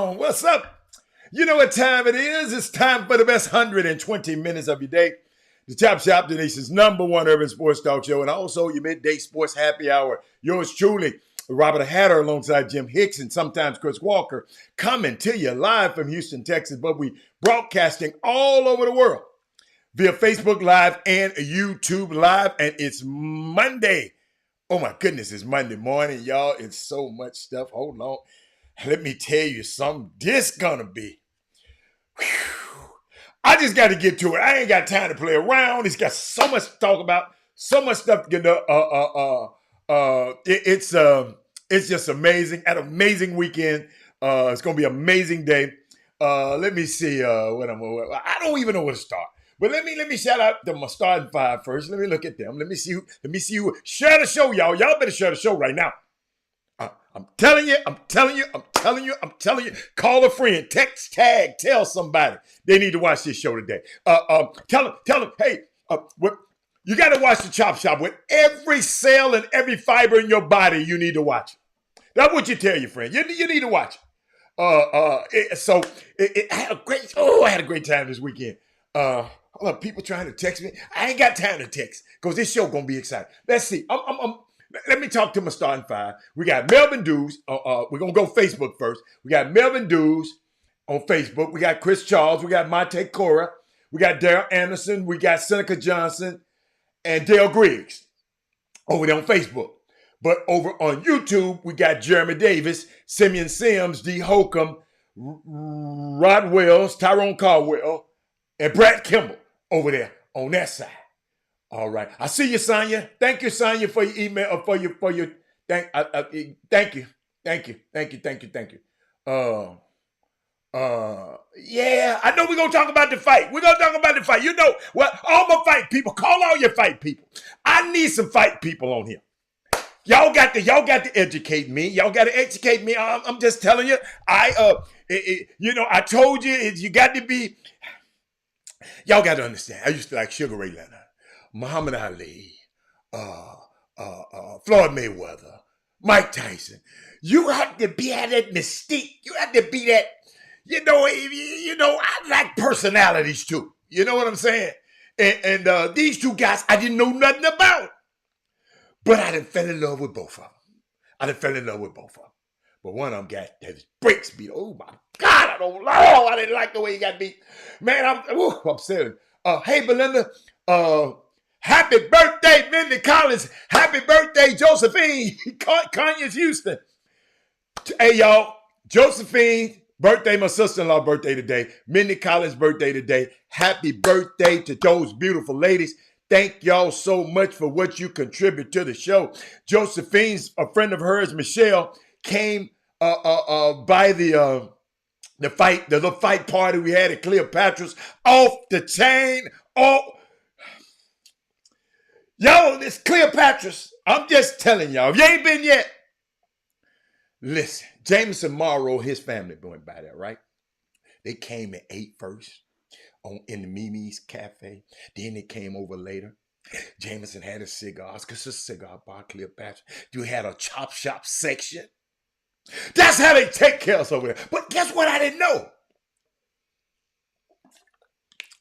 on? What's up? You know what time it is? It's time for the best 120 minutes of your day. The Chop Shop, the nation's #1 urban sports talk show, and also your midday sports happy hour. Yours truly, Robert Hatter, alongside Jim Hicks and sometimes Chris Walker, coming to you live from Houston, Texas, but we broadcasting all over the world via Facebook Live and YouTube Live, and it's Monday. Oh my goodness, it's Monday morning, y'all. It's so much stuff. Hold on. Let me tell you something. This gonna be. Whew. I just got to get to it. I ain't got time to play around. It's got so much to talk about, so much stuff to get it's just amazing. An amazing weekend. It's gonna be an amazing day. Let me see I don't even know where to start. But let me shout out to my starting five first. Let me look at them. Let me see who. Share the show, y'all. Y'all better share the show right now. I'm telling you. Call a friend, text, tag, tell somebody they need to watch this show today. Tell them, hey, you got to watch the Chop Shop with every cell and every fiber in your body. You need to watch it. That's what you tell your friend. You need to watch it. I had a great time this weekend. People trying to text me. I ain't got time to text because this show gonna be exciting. Let's see. Let me talk to my starting five. We got Melvin Dews. We're going to go Facebook first. We got Melvin Dews on Facebook. We got Chris Charles. We got Monte Cora. We got Daryl Anderson. We got Seneca Johnson and Dale Griggs over there on Facebook. But over on YouTube, we got Jeremy Davis, Simeon Sims, D. Holcomb, Rod Wells, Tyrone Caldwell, and Brad Kimball over there on that side. All right. I see you, Sonya. Thank you, Sonya, for your email, for your thank you. Yeah, I know we're going to talk about the fight. We're going to talk about the fight. You know what? All my fight people, call all your fight people. I need some fight people on here. Y'all got to educate me. Y'all got to educate me. I'm just telling you. I told you, you got to be, y'all got to understand. I used to like Sugar Ray Leonard, Muhammad Ali, Floyd Mayweather, Mike Tyson. You have to be at that mystique. You have to be that, I like personalities too. You know what I'm saying? And these two guys, I didn't know nothing about. But I done fell in love with both of them. But one of them got his brakes beat. Oh my God, I didn't like the way he got beat. Man, I'm saying, hey Belinda, happy birthday, Mindy Collins. Happy birthday, Josephine. Kanye's Houston. Hey, y'all. Josephine, birthday, my sister-in-law birthday today. Mindy Collins' birthday today. Happy birthday to those beautiful ladies. Thank y'all so much for what you contribute to the show. Josephine's, a friend of hers, Michelle, came by the little fight party we had at Cleopatra's. Off the chain. Yo, this Cleopatra's, I'm just telling y'all, if you ain't been yet, listen, Jameson Morrow, his family went by there, right? They came and ate first in the Mimi's Cafe. Then they came over later. Jameson had his cigars, because it's a cigar bar, Cleopatra. You had a chop shop section. That's how they take care of us over there. But guess what I didn't know?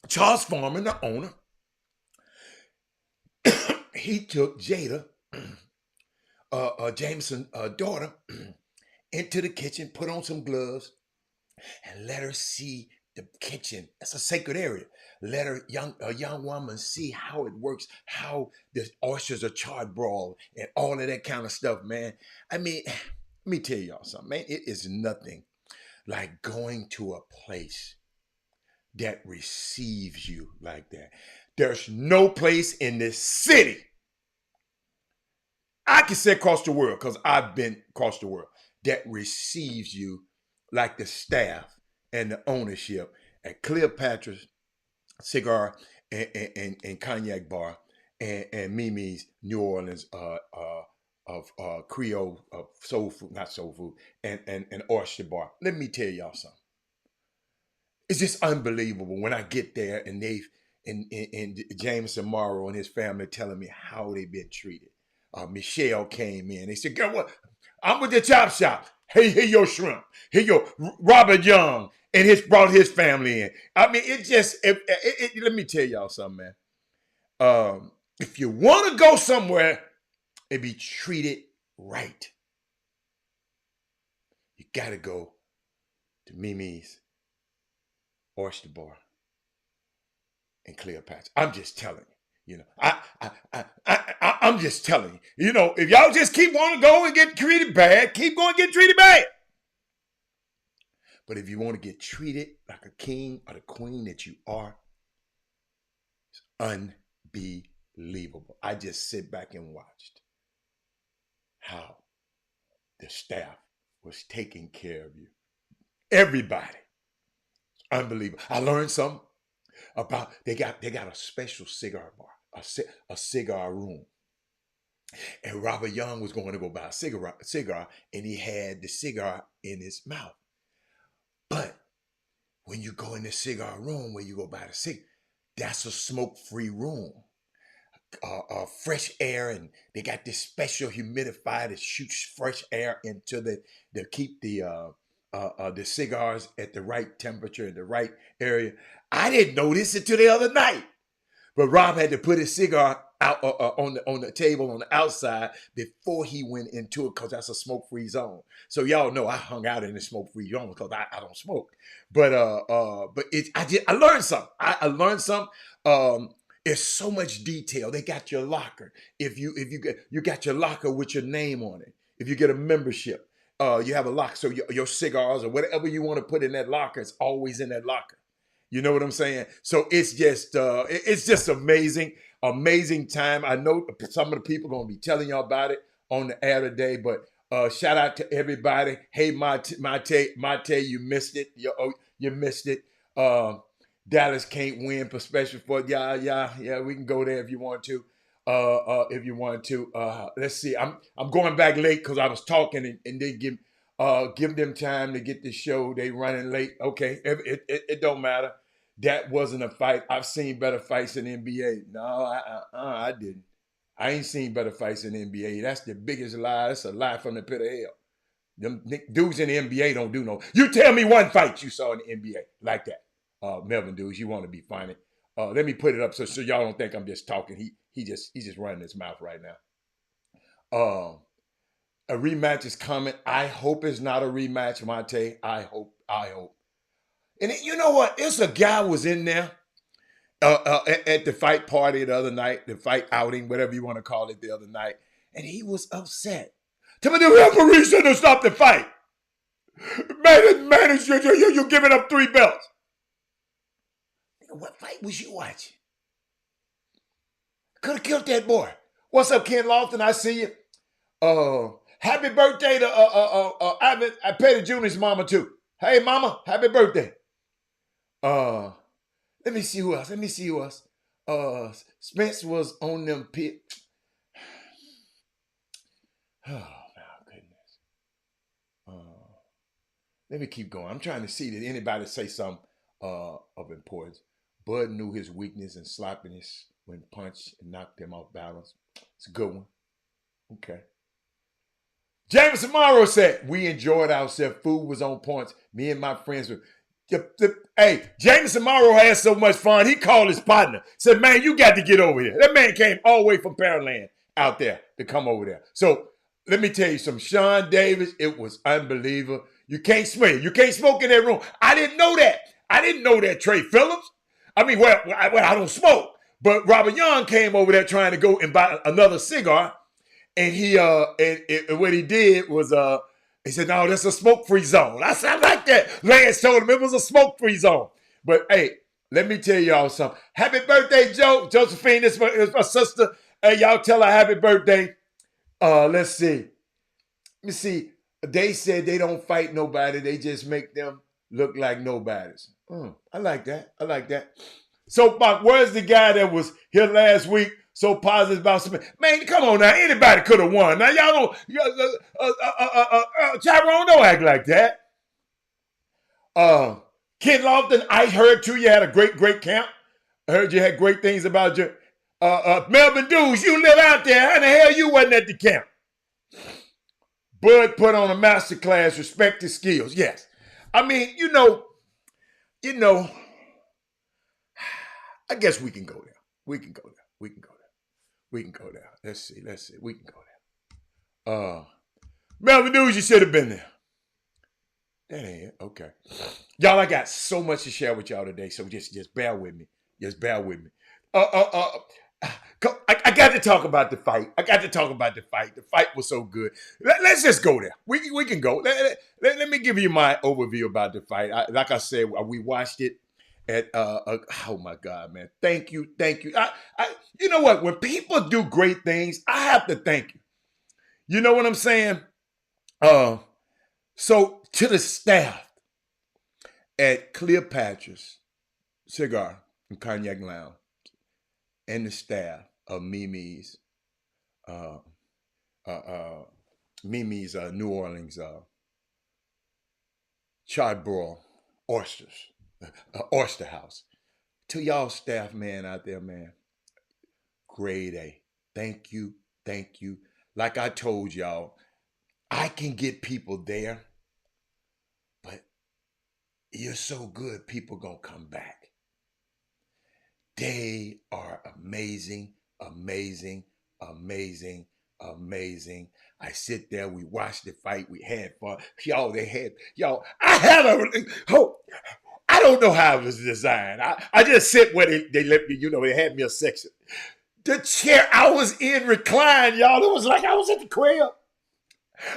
Charles Foreman, the owner, he took Jada, Jameson's daughter, into the kitchen, put on some gloves, and let her see the kitchen. That's a sacred area. Let a young woman see how it works, how the oysters are charred broiled, and all of that kind of stuff, man. I mean, let me tell y'all something, man. It is nothing like going to a place that receives you like that. There's no place in this city, I can say across the world, because I've been across the world, that receives you like the staff and the ownership at Cleopatra's Cigar and Cognac Bar and Mimi's New Orleans of Creole soul food, not soul food, and oyster bar. Let me tell y'all something. It's just unbelievable when I get there and and Jameson Morrow and his family telling me how they've been treated. Michelle came in. They said, girl, what? I'm with the Chop Shop. Here your shrimp. Here your Robert Young and brought his family in. I mean, let me tell y'all something, man. If you want to go somewhere and be treated right, you got to go to Mimi's Oyster Bar in Cleopatra. I'm just telling you. You know, I'm just telling you. You know, if y'all just keep wanting to go and get treated bad, keep going and get treated bad. But if you want to get treated like a king or the queen that you are, it's unbelievable. I just sit back and watched how the staff was taking care of you. Everybody. Unbelievable. I learned something about they got a special cigar bar, a cigar room. And Robert Young was going to go buy a cigar, and he had the cigar in his mouth. But when you go in the cigar room where you go buy the cigar, that's a smoke-free room. Fresh air, and they got this special humidifier that shoots fresh air into to keep the cigars at the right temperature in the right area. I didn't notice it till the other night, but Rob had to put his cigar out on the table on the outside before he went into it, because that's a smoke-free zone. So y'all know I hung out in the smoke-free zone because I don't smoke. But I learned something. I learned something. There's so much detail. They got your locker. If you got your locker with your name on it. If you get a membership, you have a locker. So your cigars or whatever you want to put in that locker, it's always in that locker. You know what I'm saying? So it's just amazing time. I know some of the people going to be telling y'all about it on the air today, but shout out to everybody. Hey, Mate, you missed it. You missed it. Dallas can't win for special for yeah. We can go there if you want to. Let's see. I'm going back late because I was talking and they give them time to get the show. They running late. Okay, it don't matter. That wasn't a fight. I've seen better fights in the NBA. No, I didn't. I ain't seen better fights in the NBA. That's the biggest lie. That's a lie from the pit of hell. Them dudes in the NBA don't do no. You tell me one fight you saw in the NBA like that. Melvin dudes, you want to be funny. Let me put it up so y'all don't think I'm just talking. He's just running his mouth right now. A rematch is coming. I hope it's not a rematch, Mate. I hope. And you know what? There's a guy was in there at the fight party the other night, the fight outing, whatever you want to call it, the other night, and he was upset. Tell me the referee should have stopped the fight. Man, you're giving up 3 belts. What fight was you watching? Could have killed that boy. What's up, Ken Lofton? I see you. Happy birthday to Ivan Petty Jr.'s mama too. Hey, mama, happy birthday. Let me see who else. Spence was on them pit. Oh my goodness. Let me keep going. I'm trying to see, did anybody say something of importance? Bud knew his weakness and sloppiness when punched and knocked him off balance. It's a good one. Okay. Jameson Morrow said, we enjoyed ourselves. Food was on points. Me and my friends were. Hey, Jameson Morrow had so much fun. He called his partner. Said, man, you got to get over here. That man came all the way from Pearland out there to come over there. So let me tell you something. Sean Davis, it was unbelievable. You can't smoke. You can't smoke in that room. I didn't know that. I didn't know that, Trey Phillips. I mean, I don't smoke. But Robert Young came over there trying to go and buy another cigar. And what he did was he said, no, that's a smoke-free zone. I said, I like that. Lance told him it was a smoke-free zone. But hey, let me tell y'all something. Happy birthday, Josephine. This is my sister. Hey, y'all tell her happy birthday. Let's see. Let me see. They said they don't fight nobody. They just make them look like nobodies. I like that. So, Mark, where's the guy that was here last week so positive about something? Man, come on now. Anybody could have won. Now, y'all don't, Tyrone, don't act like that. Ken Lofton, I heard, too, you had a great camp. I heard you had great things about your Melvin Dews. You live out there. How the hell you wasn't at the camp? Bud put on a master class, respect his skills. Yes. I mean, you know, I guess we can go there. We can go there. We can go there. We can go there. Let's see. We can go there. Melvin News, you should have been there. That ain't it. Okay. Y'all, I got so much to share with y'all today, so just bear with me. Just bear with me. I got to talk about the fight. The fight was so good. Let's just go there. We can go. Let me give you my overview about the fight. Like I said, we watched it at oh my God, man. Thank you. You know what? When people do great things, I have to thank you. You know what I'm saying? So to the staff at Cleopatra's Cigar and Cognac Lounge and the staff of Mimi's New Orleans Charbroil Oysters, Oyster House. To y'all staff, man, out there, man, grade A. Thank you. Like I told y'all, I can get people there, but you're so good, people gonna come back. They are amazing. I sit there, we watched the fight, we had fun. I don't know how it was designed. I just sit where they let me, they had me a section. The chair I was in reclined, y'all. It was like I was at the crib.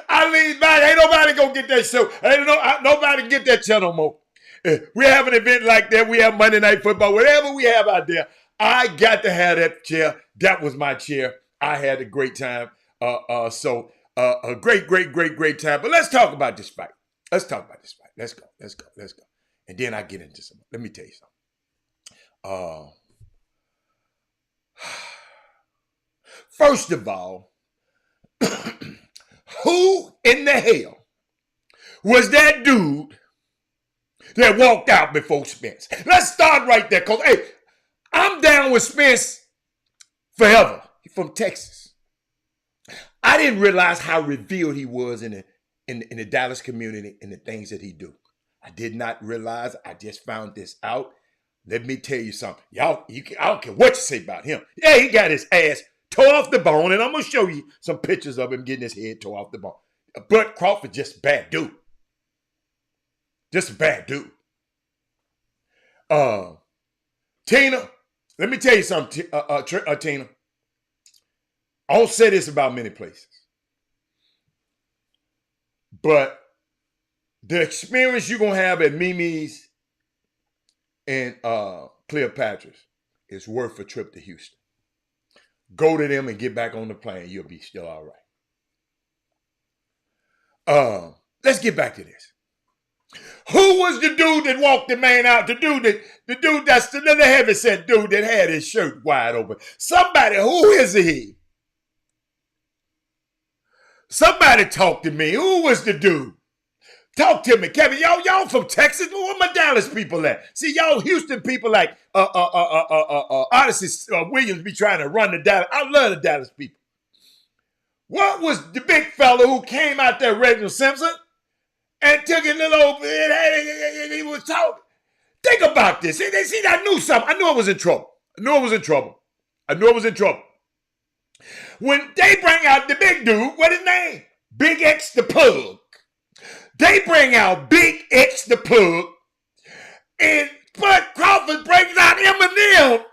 I leaned back. Ain't nobody gonna get that show. Nobody get that chair no more. We have an event like that. We have Monday Night Football. Whatever we have out there, I got to have that chair. That was my chair. I had a great time. A great time. But let's talk about this fight. Let's go. And then I get into something. Let me tell you something. First of all, who in the hell was that dude that walked out before Spence? Let's start right there, because, hey, I'm down with Spence forever. He's from Texas. I didn't realize how revered he was in the Dallas community and the things that he do. I did not realize. I just found this out. Let me tell you something. Y'all, I don't care what you say about him. Yeah, he got his ass tore off the bone, and I'm going to show you some pictures of him getting his head tore off the bone. Bud Crawford, just a bad dude. Tina, let me tell you something, Tina. I don't say this about many places, but the experience you're going to have at Mimi's and Cleopatra's is worth a trip to Houston. Go to them and get back on the plane. You'll be still all right. Let's get back to this. Who was the dude that walked the man out? The dude that's the heavyset dude that had his shirt wide open. Somebody, who is he? Somebody talk to me. Who was the dude? Talk to me, Kevin. Y'all from Texas? Where my Dallas people at? See, y'all Houston people like Odyssey Williams be trying to run the Dallas. I love the Dallas people. What was the big fella who came out there, Reginald Simpson, and took a little over and he was talking? Think about this. See, I knew something. I knew I was in trouble. When they bring out the big dude, what his name? Big X the Plug. They bring out Big X the Plug, and Bud Crawford brings out Eminem.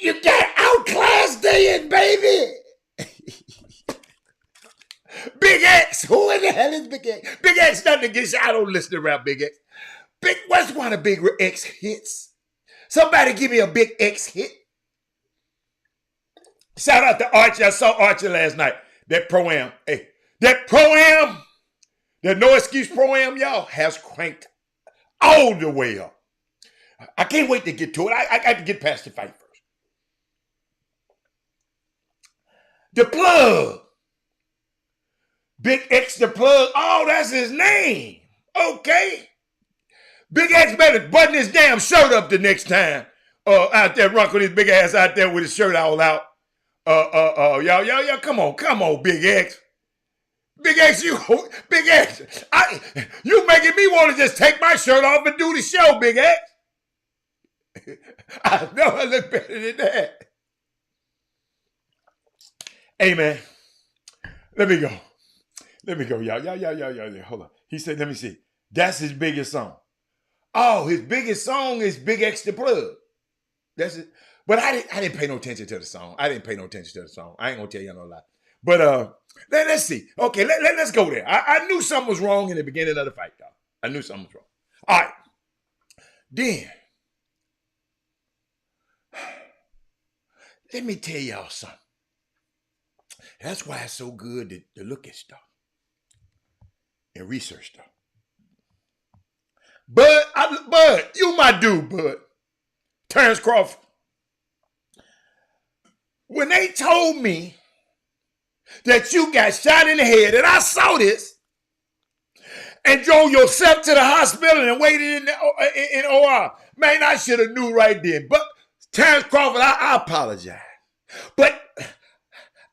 You got outclassed then, baby. Big X, who in the hell is Big X? Big X, nothing against you. I don't listen around Big X. What's one of Big X hits? Somebody give me a Big X hit. Shout out to Archie. I saw Archie last night. That Pro-Am. Hey, that Pro-Am, that No Excuse Pro-Am, y'all, has cranked all the way up. I can't wait to get to it. I got to get past the fight first. The Plug. Big X the Plug. Oh, that's his name. Okay. Big X better button his damn shirt up the next time. Out there running his big ass out there with his shirt all out. Y'all, come on, Big X. Big X, Big X, you making me want to just take my shirt off and do the show, Big X. I know I look better than that. Hey, man, let me go. Y'all. Hold on. He said, let me see. That's his biggest song. Oh, his biggest song is Big X the Plug. That's it. But I didn't pay no attention to the song. I ain't gonna tell you no lie. But let's see. Okay, let's go there. I knew something was wrong in the beginning of the fight, though. I knew something was wrong. All right. Then, let me tell y'all something. That's why it's so good to look at stuff and research stuff. Bud, you my dude, Bud. Terrence Crawford. When they told me that you got shot in the head, and I saw this, and drove yourself to the hospital and waited in OR, man, I should have knew right then. But Terrence Crawford, I apologize. But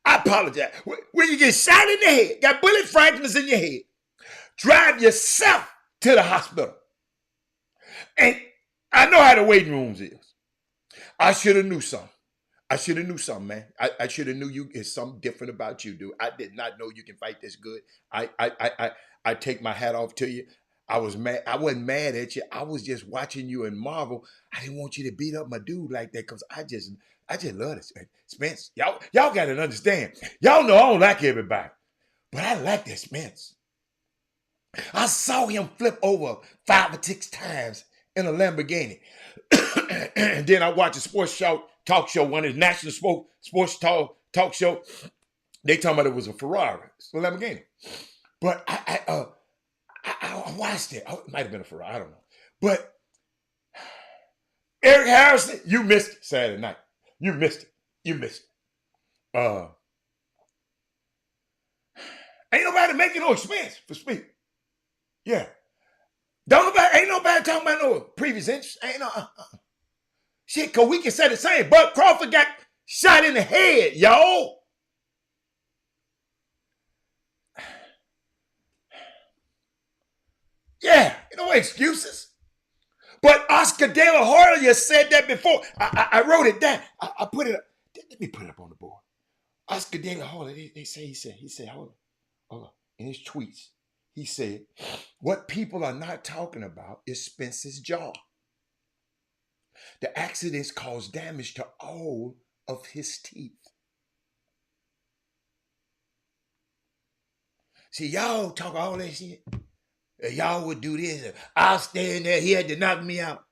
I apologize. When you get shot in the head, got bullet fragments in your head, drive yourself to the hospital. And I know how the waiting rooms is. I should have knew something. Man. I should have knew you. It's something different about you, dude. I did not know you can fight this good. I take my hat off to you. I was mad. I wasn't mad at you. I was just watching you and marvel. I didn't want you to beat up my dude like that because I just love this. Spence, y'all got to understand. Y'all know I don't like everybody, but I like that Spence. I saw him flip over 5 or 6 times in a Lamborghini. And then I watched a sports talk show, one of the national sports talk show. They talking about it was a Ferrari, it's a Lamborghini. But I watched it. Oh, it might have been a Ferrari, I don't know. But Eric Harrison, you missed it Saturday night. You missed it. Ain't nobody making no expense for speaking. Yeah. Ain't nobody talking about no previous interest. Ain't no shit, cause we can say the same. Bud Crawford got shot in the head, y'all. Yeah, no excuses. But Oscar De La Hoya said that before. I wrote it down. I put it up. Let me put it up on the board. Oscar De La Hoya, he said, hold on. In his tweets, he said, what people are not talking about is Spence's jaw. The accidents caused damage to all of his teeth. See, y'all talk all that shit. Y'all would do this. I'll stand there. He had to knock me out.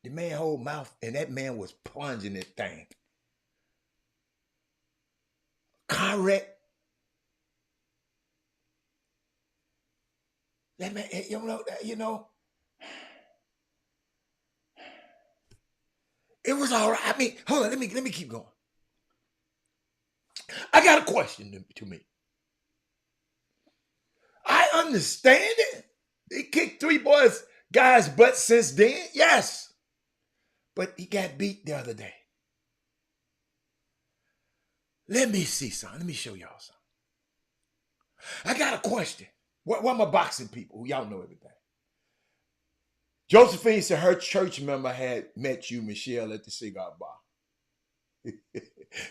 The man whole mouth, and that man was plunging this thing. Car wreck. That man, you know. It was all right. I mean, hold on. Let me keep going. I got a question to me. I understand it. He kicked 3 guys' butts since then. Yes. But he got beat the other day. Let me see something. Let me show y'all something. I got a question. What my boxing people? Y'all know everything. Josephine said her church member had met you, Michelle, at the cigar bar.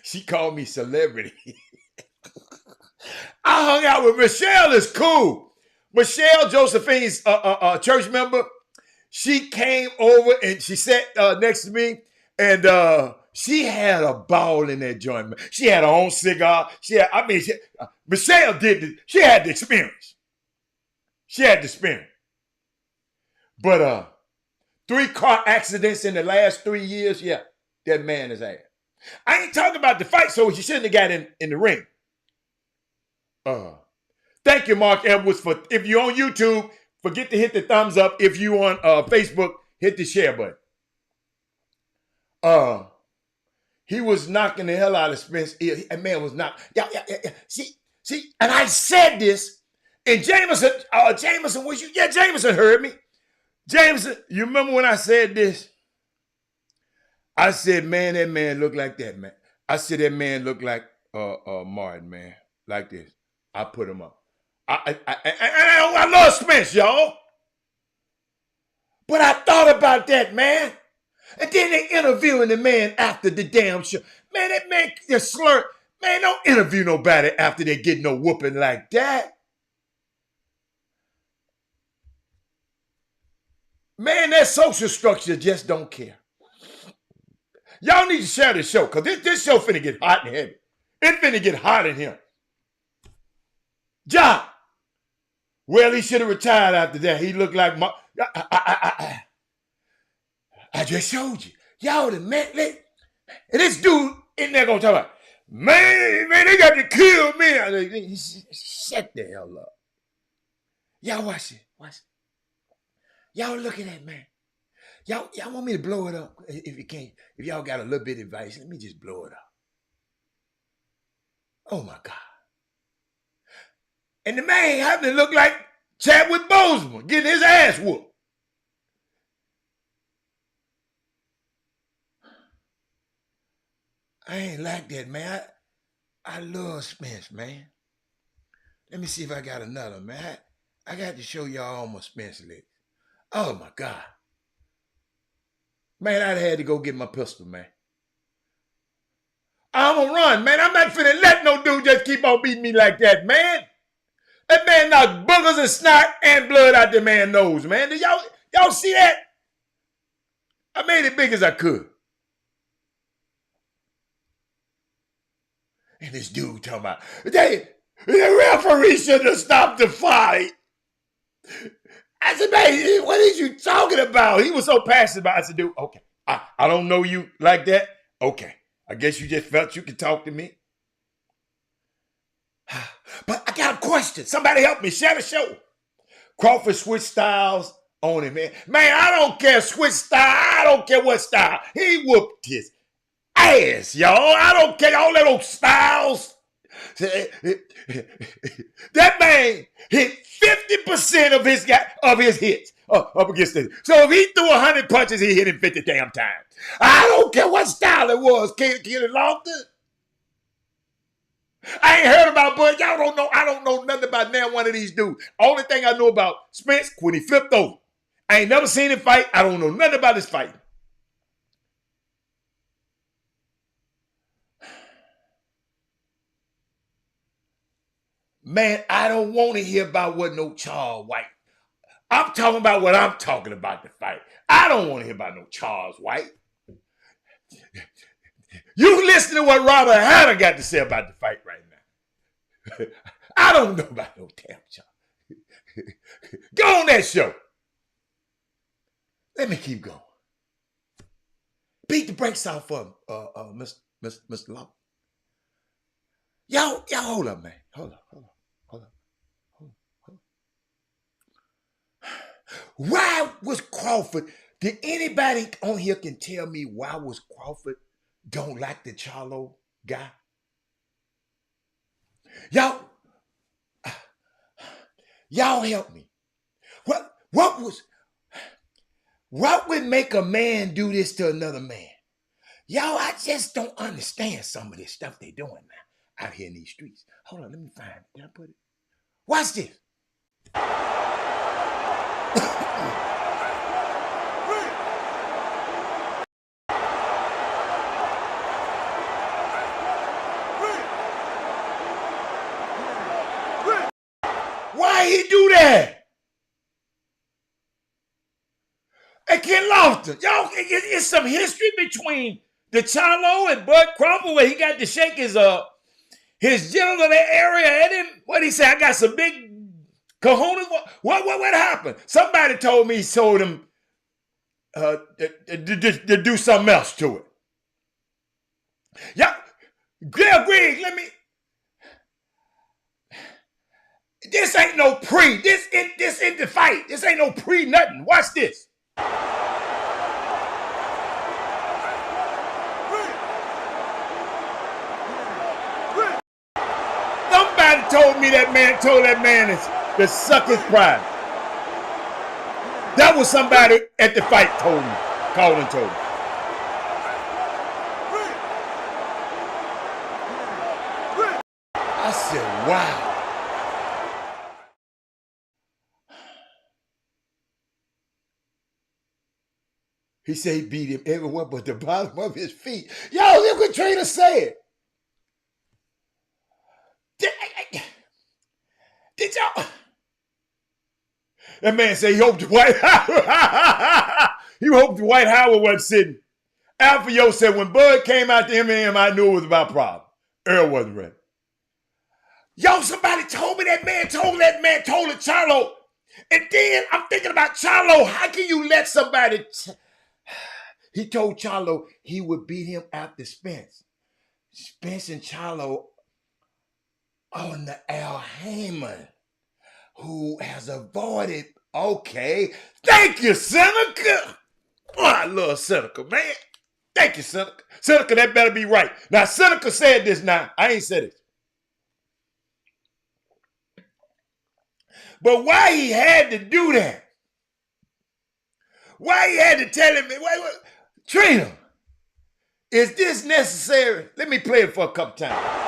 She called me celebrity. I hung out with Michelle. Is cool. Michelle, Josephine's church member, she came over and she sat next to me, and she had a ball in that joint. She had her own cigar. Michelle she had the experience. But 3 car accidents in the last 3 years, yeah, that man is ass. I ain't talking about the fight, so she shouldn't have got in the ring. Thank you, Mark Edwards. If you're on YouTube, forget to hit the thumbs up. If you on Facebook, hit the share button. He was knocking the hell out of Spence. That man was not. Yeah. See, and I said this, and Jameson was you? Yeah, Jameson heard me. Jameson, you remember when I said this? I said, man, that man looked like that, man. I said that man looked like Martin, man, like this. I put him up. I love Spence, y'all. But I thought about that, man. And then they interviewing the man after the damn show. Man, that man just slurred. Man, don't interview nobody after they get no whooping like that. Man, that social structure just don't care. Y'all need to share the show, because this show finna get hot and heavy. It finna get hot in here. John. Well, he should have retired after that. He looked like my... I just showed you. Y'all the man. And this dude in there gonna talk about, man, they got to kill me. Shut the hell up. Y'all watch it. Watch it. Y'all look at that, man. Y'all want me to blow it up? If you can't, if y'all got a little bit of advice, let me just blow it up. Oh my God. And the man happened to look like Chadwick Boseman getting his ass whooped. I ain't like that, man. I love Spence, man. Let me see if I got another, man. I got to show y'all my Spence licks. Oh my God. Man, I'd had to go get my pistol, man. I'm gonna run, man. I'm not finna let no dude just keep on beating me like that, man. That man knocked boogers and snot and blood out the man's nose, man. Did y'all see that? I made it big as I could. And this dude talking about, the referee should have stopped the fight. I said, man, what is you talking about? He was so passionate about it. I said, dude, okay, I don't know you like that. Okay, I guess you just felt you could talk to me. But I got a question. Somebody help me. Share the show. Crawford switched styles on him, man. Man, I don't care switch style. I don't care what style. He whooped his ass, y'all. I don't care all that old styles. That man hit 50% of his hits up against it. So if he threw 100 punches, he hit him 50 damn times. I don't care what style it was. Can it lost it? I ain't heard about, but y'all don't know. I don't know nothing about now one of these dudes. Only thing I know about Spence when he flipped over. I ain't never seen him fight. I don't know nothing about his fighting. Man, I don't want to hear about what no Charles White. I'm talking about what I'm talking about the fight. I don't want to hear about no Charles White. You listen to what Robert Hanna got to say about the fight right now. I don't know about no damn Charles. Go on that show. Let me keep going. Beat the brakes off of Mr. Law. Y'all hold up, man. Hold up. Why was Crawford? Did anybody on here can tell me why was Crawford don't like the Charlo guy? Y'all help me. What would make a man do this to another man? Y'all, I just don't understand some of this stuff they doing now out here in these streets. Hold on, let me find it. Did I put it? Watch this. Why he do that? Hey, Ken Lofton, y'all, it's some history between the Charlo and Bud Crawford where he got to shake his genital area at him. What he say? I got some big cojones. What happened? Somebody told me he told him to do something else to it. Yeah, Greg, let me. This ain't no pre. This in the fight. This ain't no pre nothing. Watch this. Somebody told me that man told that man to suck his pride. That was somebody at the fight told me. Called and told me. I said, wow. He said he beat him everywhere but the bottom of his feet. Yo, look what Trina said. Did y'all? That man said he hoped Dwight Howard. He hoped Dwight Howard wasn't sitting. Alfio said when Bud came out to him, I knew it was about problem. Earl wasn't ready. Yo, somebody told me that man told it Charlo. And then I'm thinking about Charlo. How can you let somebody... He told Charlo he would beat him after Spence. Spence and Charlo on the Al Heyman, who has avoided... Okay. Thank you, Seneca. Oh, I love Seneca, man. Thank you, Seneca. Seneca, that better be right. Now, Seneca said this now. I ain't said it. But why he had to do that? Why he had to tell him, wait, Trina, is this necessary? Let me play it for a couple times.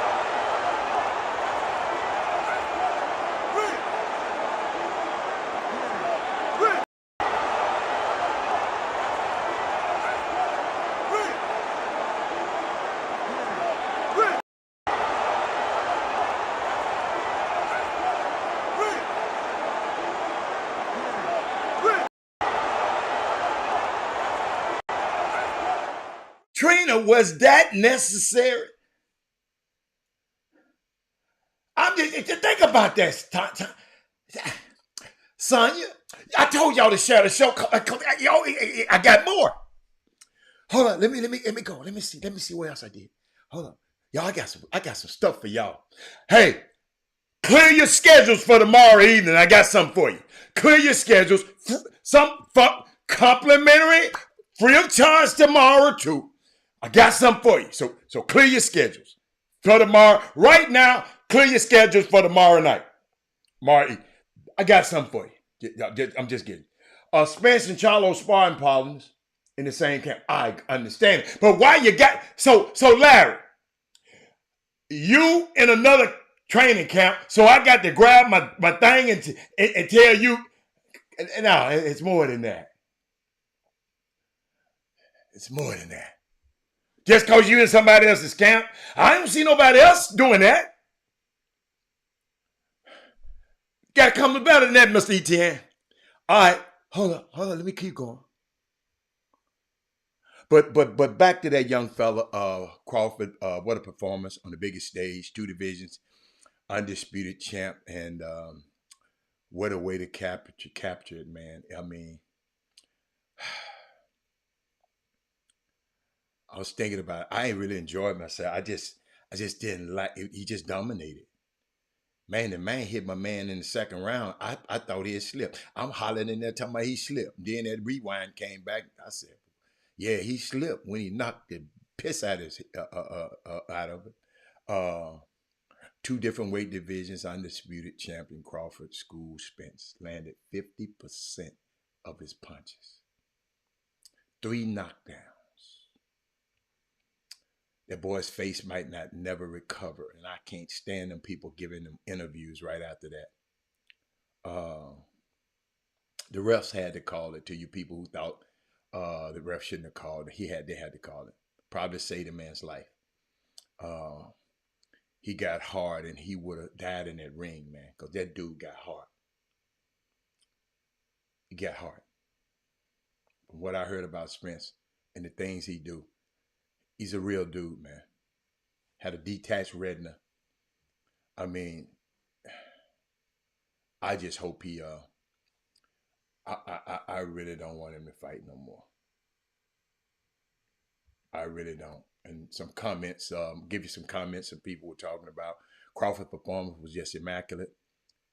Trina, was that necessary? I'm just think about that, Sonya. I told y'all to share the show. I got more. Hold on, let me go. Let me see what else I did. Hold on, y'all. I got some stuff for y'all. Hey, clear your schedules for tomorrow evening. I got something for you. Clear your schedules. Some complimentary, free of charge tomorrow too. I got something for you. So clear your schedules for tomorrow. Right now, clear your schedules for tomorrow night. I got something for you. I'm just kidding. Spence and Charlo sparring partners in the same camp. I understand it. But why you got... So Larry, you in another training camp, so I got to grab my thing and tell you... No, it's more than that. It's more than that. Just because you in somebody else's camp, I don't see nobody else doing that. Got to come to better than that, Mr. ETN. All right, hold on, let me keep going. But back to that young fella, Crawford. What a performance on the biggest stage, 2 divisions, undisputed champ, and what a way to capture it, man. I mean, I was thinking about it. I ain't really enjoyed myself. I just didn't like it. He just dominated. Man, the man hit my man in the second round. I thought he had slipped. I'm hollering in there talking about he slipped. Then that rewind came back. I said, yeah, he slipped when he knocked the piss out of it. 2 different weight divisions, undisputed champion Crawford, School Spence, landed 50% of his punches. 3 knockdowns. That boy's face might not never recover, and I can't stand them people giving them interviews right after that. The refs had to call it. To you people who thought the ref shouldn't have called it, they had to call it. Probably saved the man's life. He got hard, and he would have died in that ring, man, because that dude got hard. He got hard. From what I heard about Spence and the things he do, he's a real dude, man. Had a detached retina. I mean, I just hope he, I really don't want him to fight no more. I really don't. And some comments, give you some comments that people were talking about. Crawford's performance was just immaculate.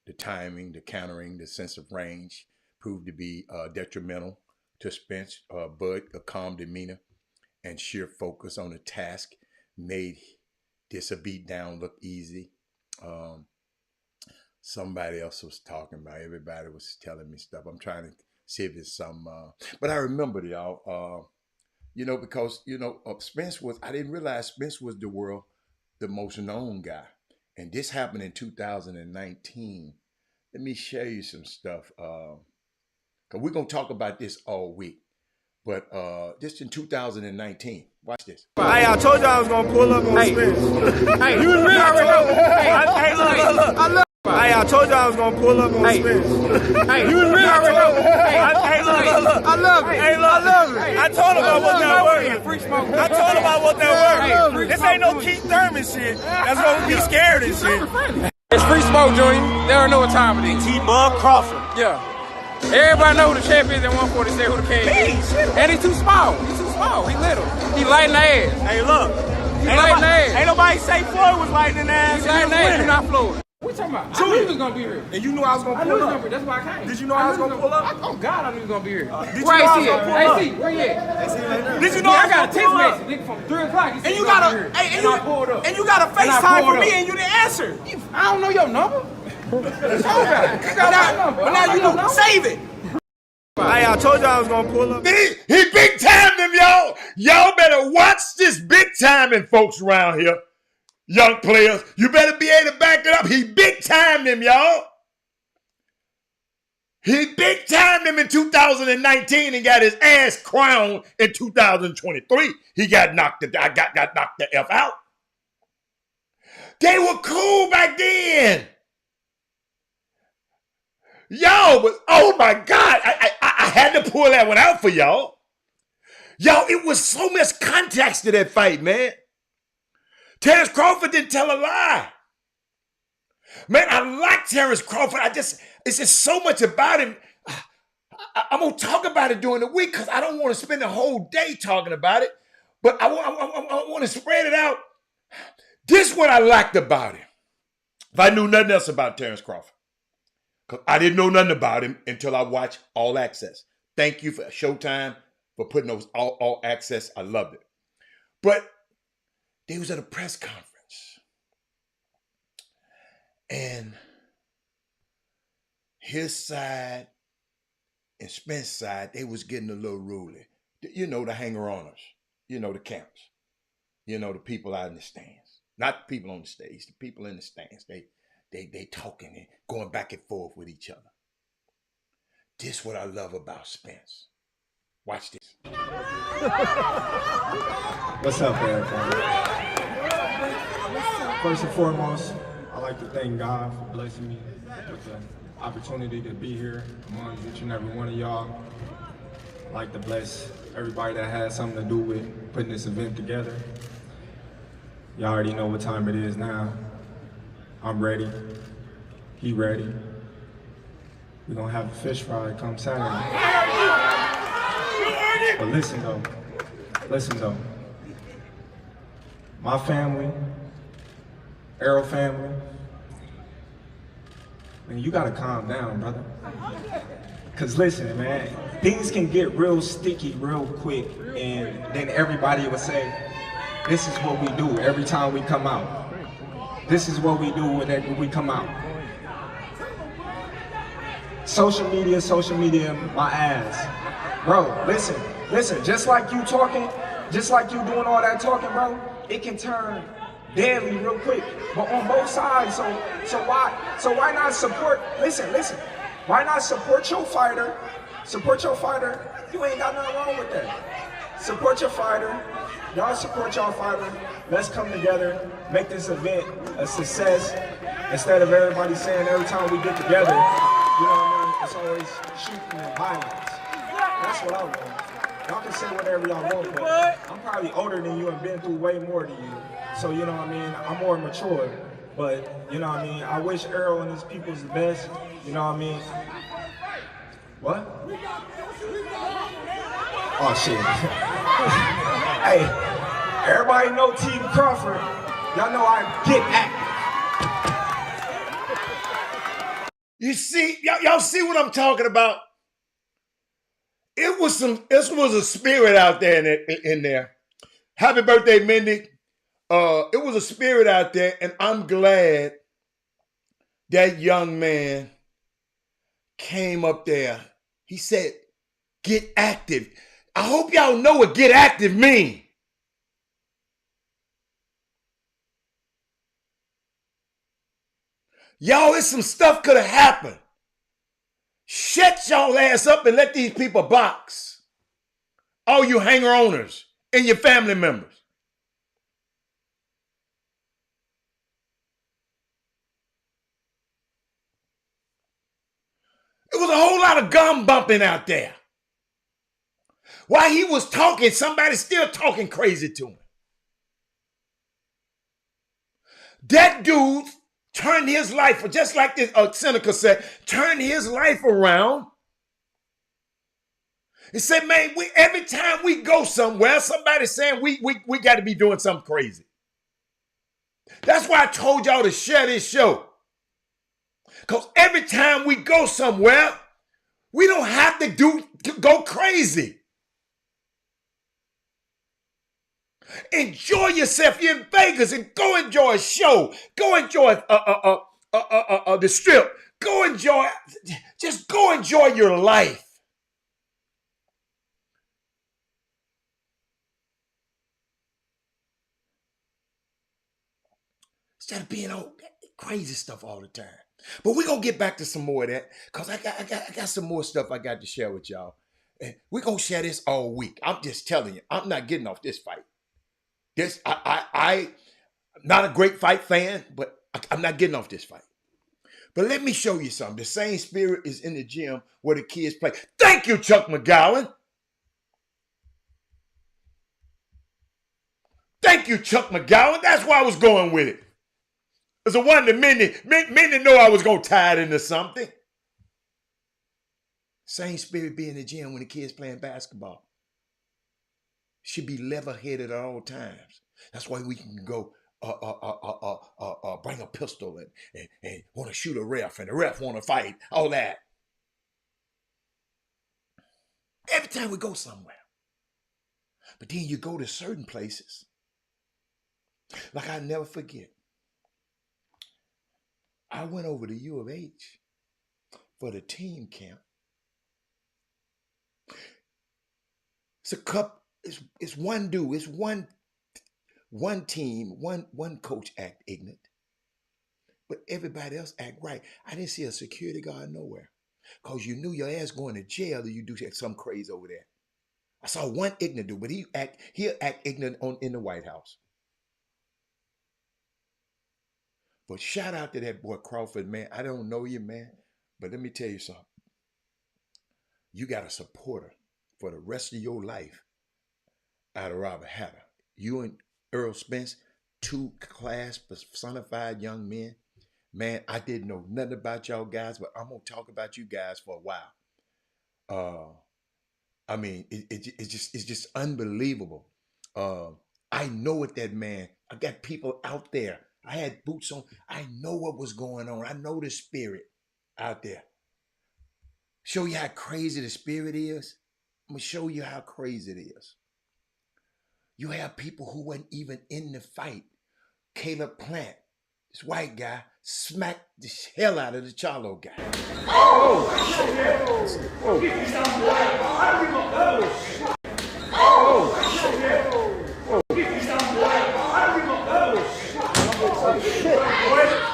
The timing, the countering, the sense of range proved to be detrimental to Spence, but a calm demeanor and sheer focus on the task made this a beatdown look easy. Somebody else was talking about, everybody was telling me stuff. I'm trying to see if it's some, but I remember y'all, because, Spence was, I didn't realize Spence was the most known guy. And this happened in 2019. Let me share you some stuff. Because we're going to talk about this all week. But just in 2019, watch this. Hey, I told you I was gonna pull up on Spence. Hey, you was really already. Hey, look. I love. Hey, I told you I was gonna pull up on Spence. Hey, you was really already. Hey, look. I love it. Hey, look. I love it. I told him I wasn't that word. I told him I wasn't that word. This ain't no Keith Thurman shit. That's gonna be scared and shit. It's free smoke, Junior. They don't know what time it is. T-Bug Crawford. Yeah. Everybody know who the champ is at 147, who the king is. And he's too small. He's too small. He little. He light in the ass. Hey, look. He light in the ass. Ain't nobody say Floyd was light in the ass. He's light in the ass. You're not Floyd. What you talking about? I knew he was gonna be here. And you knew I was gonna pull up. That's why I came. Did you know I was gonna pull up? Oh God, I knew he was gonna be here. Did you where know I was he gonna pull up? AC, where he at? Did you know I got a I text pull up? message, nigga, from 3 o'clock. And you got a, and you got a FaceTime for me and you didn't answer. I don't know your number. What you about? You got my number. But now you know, save it. Hey, I told you I was gonna pull up. He big timed them, y'all. Y'all better watch this big timing, folks around here. Young players, you better be able to back it up. He big timed them, y'all. He big timed them in 2019 and got his ass crowned in 2023. He got knocked the F out. They were cool back then. Y'all, but oh my God, I had to pull that one out for y'all. Y'all, it was so much context to that fight, man. Terrence Crawford didn't tell a lie. Man, I like Terrence Crawford. It's just so much about him. I'm going to talk about it during the week because I don't want to spend the whole day talking about it. But I want to spread it out. This is what I liked about him. If I knew nothing else about Terrence Crawford. Because I didn't know nothing about him until I watched All Access. Thank you for Showtime for putting those all Access. I loved it. But they was at a press conference. And his side and Spence's side, they was getting a little ruly. You know, the hanger-oners. You know, the camps. You know, the people out in the stands. Not the people on the stage, the people in the stands. They talking and going back and forth with each other. This is what I love about Spence. Watch this. What's up, everybody? First and foremost, I'd like to thank God for blessing me with the opportunity to be here among each and every one of y'all. I'd like to bless everybody that has something to do with putting this event together. Y'all already know what time it is now. I'm ready. He ready. We're gonna have a fish fry come Saturday. But listen though. My family, Arrow family, man, you gotta calm down, brother. Cause listen, man, things can get real sticky real quick, and then everybody will say, this is what we do every time we come out. This is what we do when we come out. Social media, my ass. Bro, listen, just like you talking, just like you doing all that talking, bro, it can turn deadly real quick. But on both sides, so why not support, listen, why not support your fighter? Support your fighter. You ain't got nothing wrong with that. Support your fighter. Y'all support y'all fighter. Let's come together, make this event a success. Instead of everybody saying every time we get together, you know what I mean? It's always shooting and violence. That's what I want. Y'all can say whatever y'all want, but I'm probably older than you and been through way more than you. So, you know what I mean? I'm more mature. But, you know what I mean? I wish Errol and his people's the best. You know what I mean? What? Oh, shit. Hey, everybody know Team Crawford. Y'all know I get active. You see, y'all see what I'm talking about? It was a spirit out there in there. Happy birthday, Mindy. It was a spirit out there, and I'm glad that young man came up there. He said, get active. I hope y'all know what get active mean. Y'all, it's some stuff could have happened. Shut y'all ass up and let these people box. all you hanger-oners and your family members. It was a whole lot of gum bumping out there. While he was talking, somebody's still talking crazy to him. That dude turned his life, just like this Seneca said, turned his life around. He said, man, every time we go somewhere, somebody's saying we got to be doing something crazy. That's why I told y'all to share this show. Because every time we go somewhere, we don't have to go crazy. Enjoy yourself. You're in Vegas and go enjoy a show. Go enjoy the strip. Just go enjoy your life. Instead of being all crazy stuff all the time. But we're going to get back to some more of that because I got some more stuff I got to share with y'all. And we're going to share this all week. I'm just telling you, I'm not getting off this fight. I'm not a great fight fan, but I'm not getting off this fight. But let me show you something. The same spirit is in the gym where the kids play. Thank you, Chuck McGowan. Thank you, Chuck McGowan. That's where I was going with it. It's a one that men didn't know I was going to tie it into something. Same spirit be in the gym when the kids playing basketball. Should be level-headed at all times. That's why we can go bring a pistol and want to shoot a ref, and the ref want to fight, all that. Every time we go somewhere. But then you go to certain places. Like I never forget. I went over to U of H for the team camp. It's one dude, it's one team, one coach act ignorant, but everybody else act right. I didn't see a security guard nowhere because you knew your ass going to jail if you do some crazy over there. I saw one ignorant dude, but he'll act ignorant in the White House. But shout out to that boy Crawford, man. I don't know you, man, but let me tell you something. You got a supporter for the rest of your life out of Robert Hatter. You and Earl Spence, two class personified young men. Man, I didn't know nothing about y'all guys, but I'm going to talk about you guys for a while. I mean, it's just unbelievable. I know what that man, I got people out there. I had boots on. I know what was going on. I know the spirit out there. Show you how crazy the spirit is. I'm going to show you how crazy it is. You have people who weren't even in the fight. Caleb Plant, this white guy, smacked the hell out of the Charlo guy.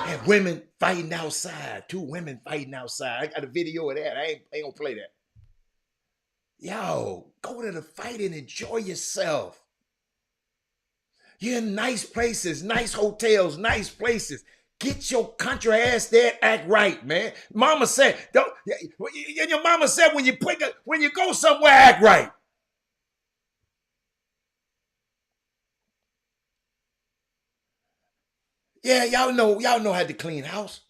And women fighting outside. Two women fighting outside. I got a video of that. I ain't gonna play that. Yo, go to the fight and enjoy yourself. You're in nice places, nice hotels, nice places. Get your country ass there, act right, man. Mama said, your mama said when you go somewhere, act right. Yeah, y'all know how to clean house.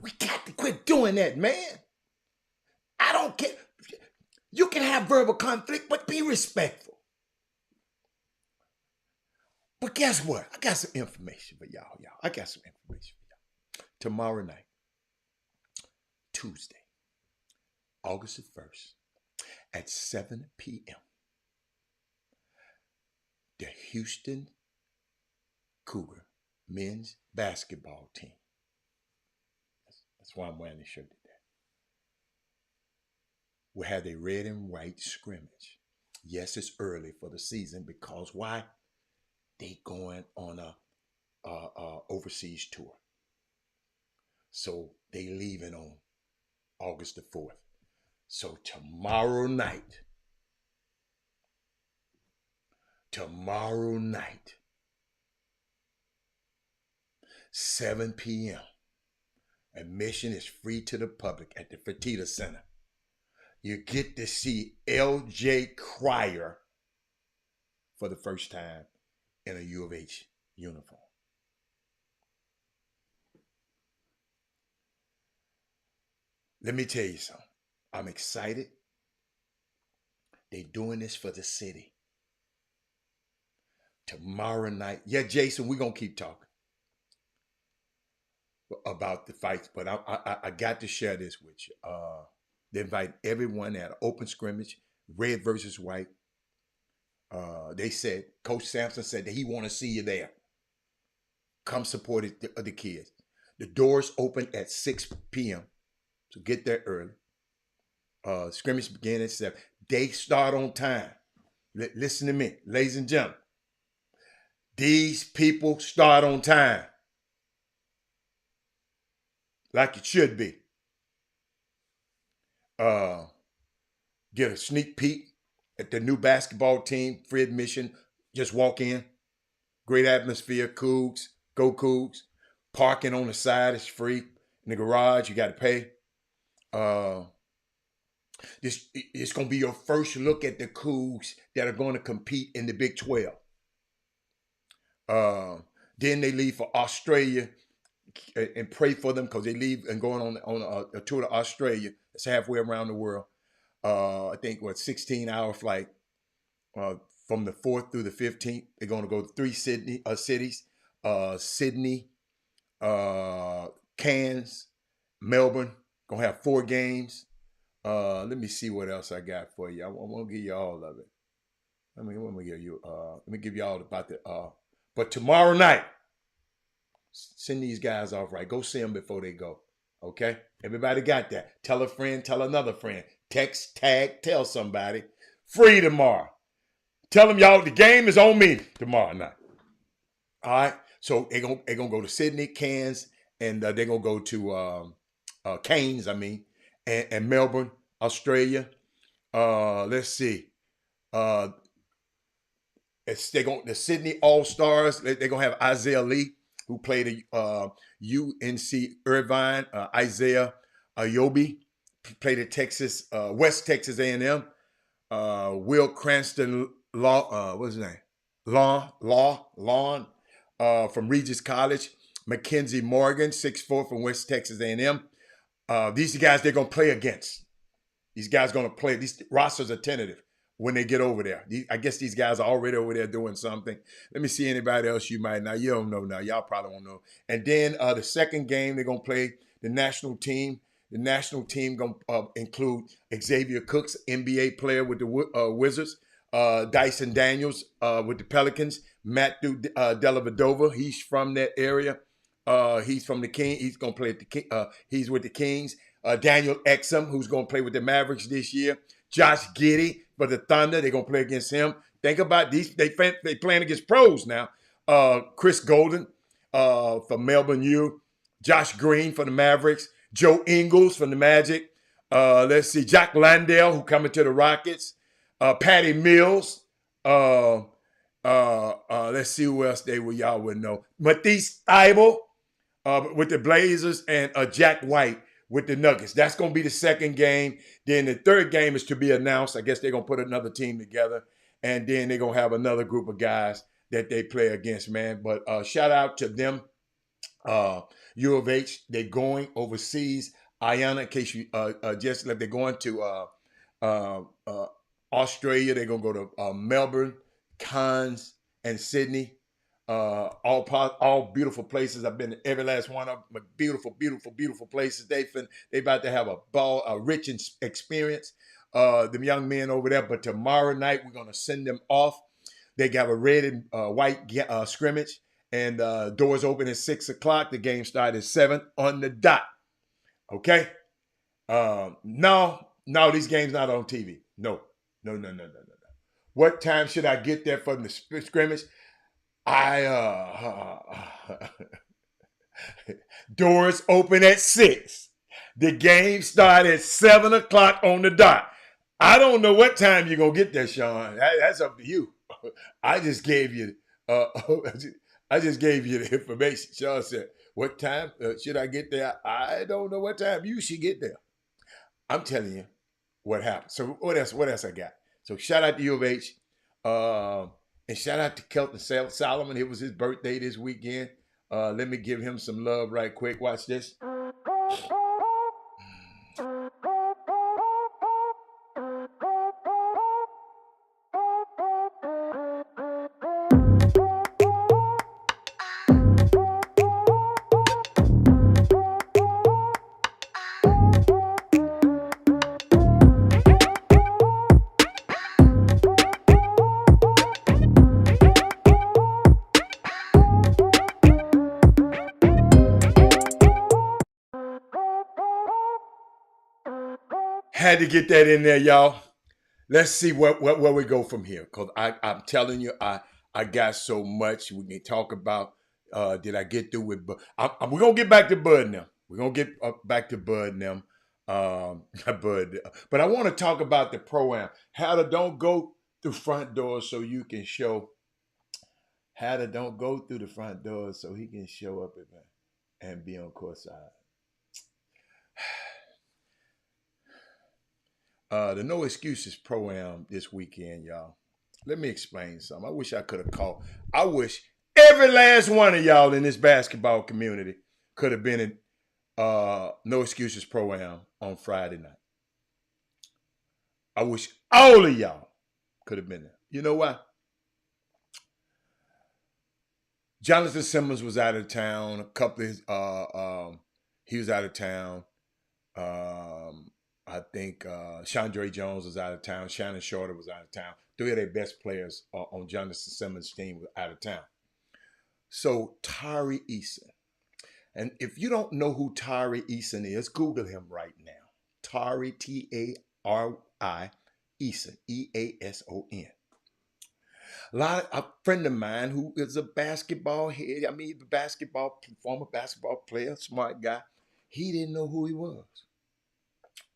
We got to quit doing that, man. I don't care. You can have verbal conflict, but be respectful. But guess what? I got some information for y'all. I got some information for y'all. Tomorrow night, Tuesday, August the 1st, at 7 p.m., the Houston Cougar men's basketball team. That's why I'm wearing this shirt today. Will have a red and white scrimmage. Yes, it's early for the season because why? They going on a overseas tour. So they leaving on August the 4th. So tomorrow night, 7 p.m., admission is free to the public at the Fertitta Center. You get to see L.J. Cryer for the first time in a U of H uniform. Let me tell you something. I'm excited. They're doing this for the city. Tomorrow night, yeah, Jason, we're going to keep talking about the fights, but I got to share this with you. They invite everyone at an open scrimmage, red versus white. They said, Coach Sampson said that he want to see you there. Come support the kids. The doors open at 6 p.m., so get there early. Scrimmage begin at 7. They start on time. Listen to me, ladies and gentlemen. These people start on time. Like it should be. Get a sneak peek at the new basketball team, free admission. Just walk in. Great atmosphere, Cougs, go Cougs. Parking on the side is free. In the garage, you got to pay. It's going to be your first look at the Cougs that are going to compete in the Big 12. Then they leave for Australia, and pray for them because they leave and going on a tour to Australia. It's halfway around the world. I think 16-hour flight from the 4th through the 15th. They're going to go to 3 cities: Sydney, Cairns, Melbourne. Gonna have 4 games. Let me see what else I got for you. I won't give you all of it. Let me give you all about the. But tomorrow night, send these guys off right. Go see them before they go. Okay? Everybody got that. Tell a friend, tell another friend. Text, tag, tell somebody. Free tomorrow. Tell them, y'all, the game is on me tomorrow night. All right? So they're gonna go to Sydney, Cairns, and they're going to go to Cairns, and Melbourne, Australia. Let's see. The Sydney All-Stars, they're going to have Isaiah Lee, who played UNC Irvine. Isaiah Ayobi played at Texas, West Texas A&M. Will Cranston Law, what's his name? Lawn, from Regis College. Mackenzie Morgan, 6'4", from West Texas A&M. These guys they're going to play against. These guys going to play. These rosters are tentative when they get over there. I guess these guys are already over there doing something. Let me see anybody else you might know. You don't know now. Y'all probably won't know. And then the second game, they're going to play the national team. The national team going to include Xavier Cooks, NBA player with the Wizards. Dyson Daniels with the Pelicans. Matthew Dellavedova, he's from that area. He's from the King. He's going to play at the King. He's with the Kings. Daniel Exum, who's going to play with the Mavericks this year. Josh Giddey for the Thunder. They're going to play against him. Think about these. They playing against pros now. Chris Golden from Melbourne U. Josh Green for the Mavericks. Joe Ingles from the Magic. Let's see. Jack Landale, who coming to the Rockets. Patty Mills. Let's see who else y'all would know. Matisse Thybulle with the Blazers, and Jack White with the Nuggets. That's going to be the second game. Then the third game is to be announced. I guess they're going to put another team together, and then they're going to have another group of guys that they play against, man. But shout out to them. U of H, they're going overseas. Ayana, in case you just left, they're going to Australia. They're going to go to Melbourne, Cairns, and Sydney. All beautiful places. I've been to every last one of them. Beautiful, beautiful, beautiful places. They about to have a rich experience. Them young men over there. But tomorrow night we're gonna send them off. They got a red and white scrimmage, and doors open at 6 o'clock. The game started at 7 on the dot. Okay. No, these games not on TV. No. What time should I get there for the scrimmage? Doors open at 6. The game started at 7 o'clock on the dot. I don't know what time you're going to get there, Sean. That's up to you. I just gave you I just gave you the information. Sean said, what time should I get there? I don't know what time you should get there. I'm telling you what happened. So what else I got? So shout out to U of H. And shout out to Kelton Solomon. It was his birthday this weekend. Let me give him some love right quick. Watch this. Had to get that in there, y'all. Let's see where we go from here. Because I'm telling you, I got so much we can talk about. Did I get through with Bud? We're going to get back to Bud now. We're going to get back to Bud now. Bud. But I want to talk about the Pro-Am. How to don't go through front doors so you can show. How to don't go through the front doors so he can show up and be on court side. The No Excuses Pro-Am this weekend, y'all. Let me explain something. I wish I could have called. I wish every last one of y'all in this basketball community could have been in No Excuses Pro-Am on Friday night. I wish all of y'all could have been there. You know why? Jonathan Simmons was out of town. A couple of he was out of town. I think Chandre Jones was out of town. Shannon Shorter was out of town. Three of their best players on Jonathan Simmons' team were out of town. So Tari Eason. And if you don't know who Tari Eason is, Google him right now. Tari, T-A-R-I, Eason, E-A-S-O-N. A friend of mine who is a basketball head, former basketball player, smart guy, he didn't know who he was.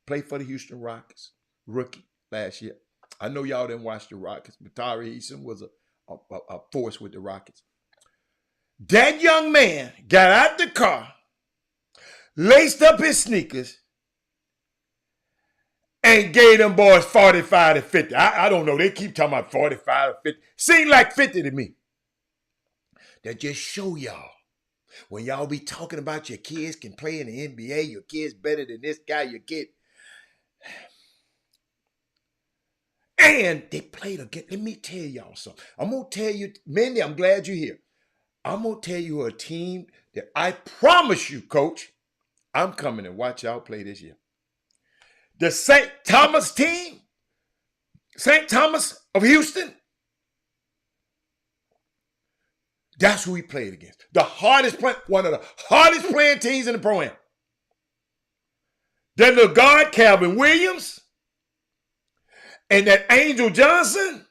Played for the Houston Rockets, rookie last year. I know y'all didn't watch the Rockets, but Tari Eason was a force with the Rockets. That young man got out the car, laced up his sneakers, and gave them boys 45 to 50. I don't know. They keep talking about 45 to 50. Seemed like 50 to me. That just show y'all. When y'all be talking about your kids can play in the NBA, your kids better than this guy, your kid. And they played again. Let me tell y'all something. I'm going to tell you, Mindy, I'm glad you're here. I'm going to tell you a team that I promise you, Coach, I'm coming and watch y'all play this year. The St. Thomas team, St. Thomas of Houston, that's who we played against. One of the hardest playing teams in the Pro-Am. That little guard, Calvin Williams, and that Angel Johnson,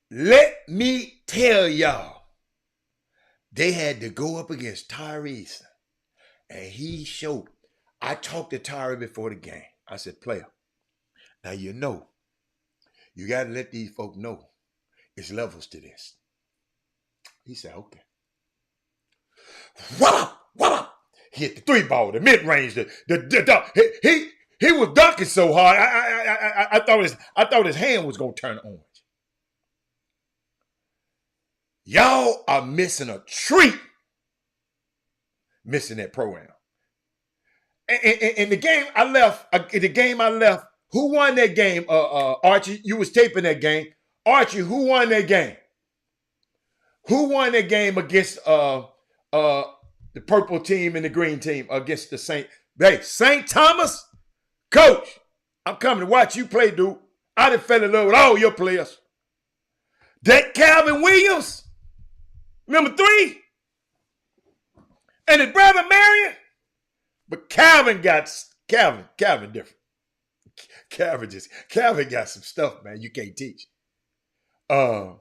let me tell y'all, they had to go up against Tyrese. And he showed. I talked to Tyree before the game. I said, player, now you got to let these folk know it's levels to this. He said, okay. What up? He hit the three ball, the mid-range, he was dunking so hard, I thought his hand was going to turn orange. Y'all are missing a treat, missing that Pro-Am. And the game I left, who won that game? Archie, you was taping that game. Archie, who won that game? Who won that game against the purple team and the green team against the St. Thomas? Coach, I'm coming to watch you play, dude. I done fell in love with all your players. That Calvin Williams, number 3, and his brother Marion. But Calvin different. Calvin got some stuff, man, you can't teach. But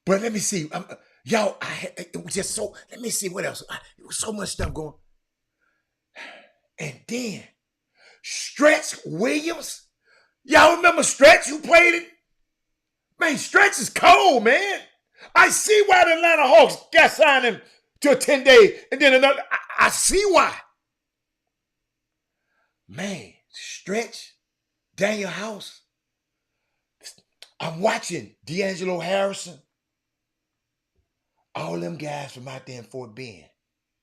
let me see. Y'all, it was just so, let me see what else. There was so much stuff going. And then Stretch Williams. Y'all remember Stretch who played it? Man, Stretch is cold, man. I see why the Atlanta Hawks got signed him to a 10-day and then another. I see why. Man, Stretch, Daniel House. I'm watching D'Angelo Harrison. All them guys from out there in Fort Bend,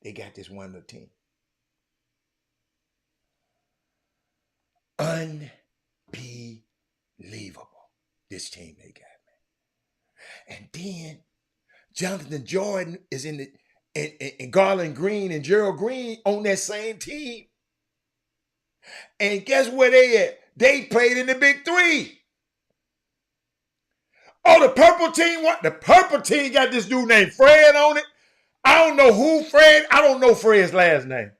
they got this one little team. Unbelievable. This team they got, man. And then Jonathan Jordan is in the and Garland Green and Gerald Green on that same team. And guess where they at? They played in the Big Three. Oh, the purple team, what? The purple team got this dude named Fred on it. I don't know who Fred. I don't know Fred's last name.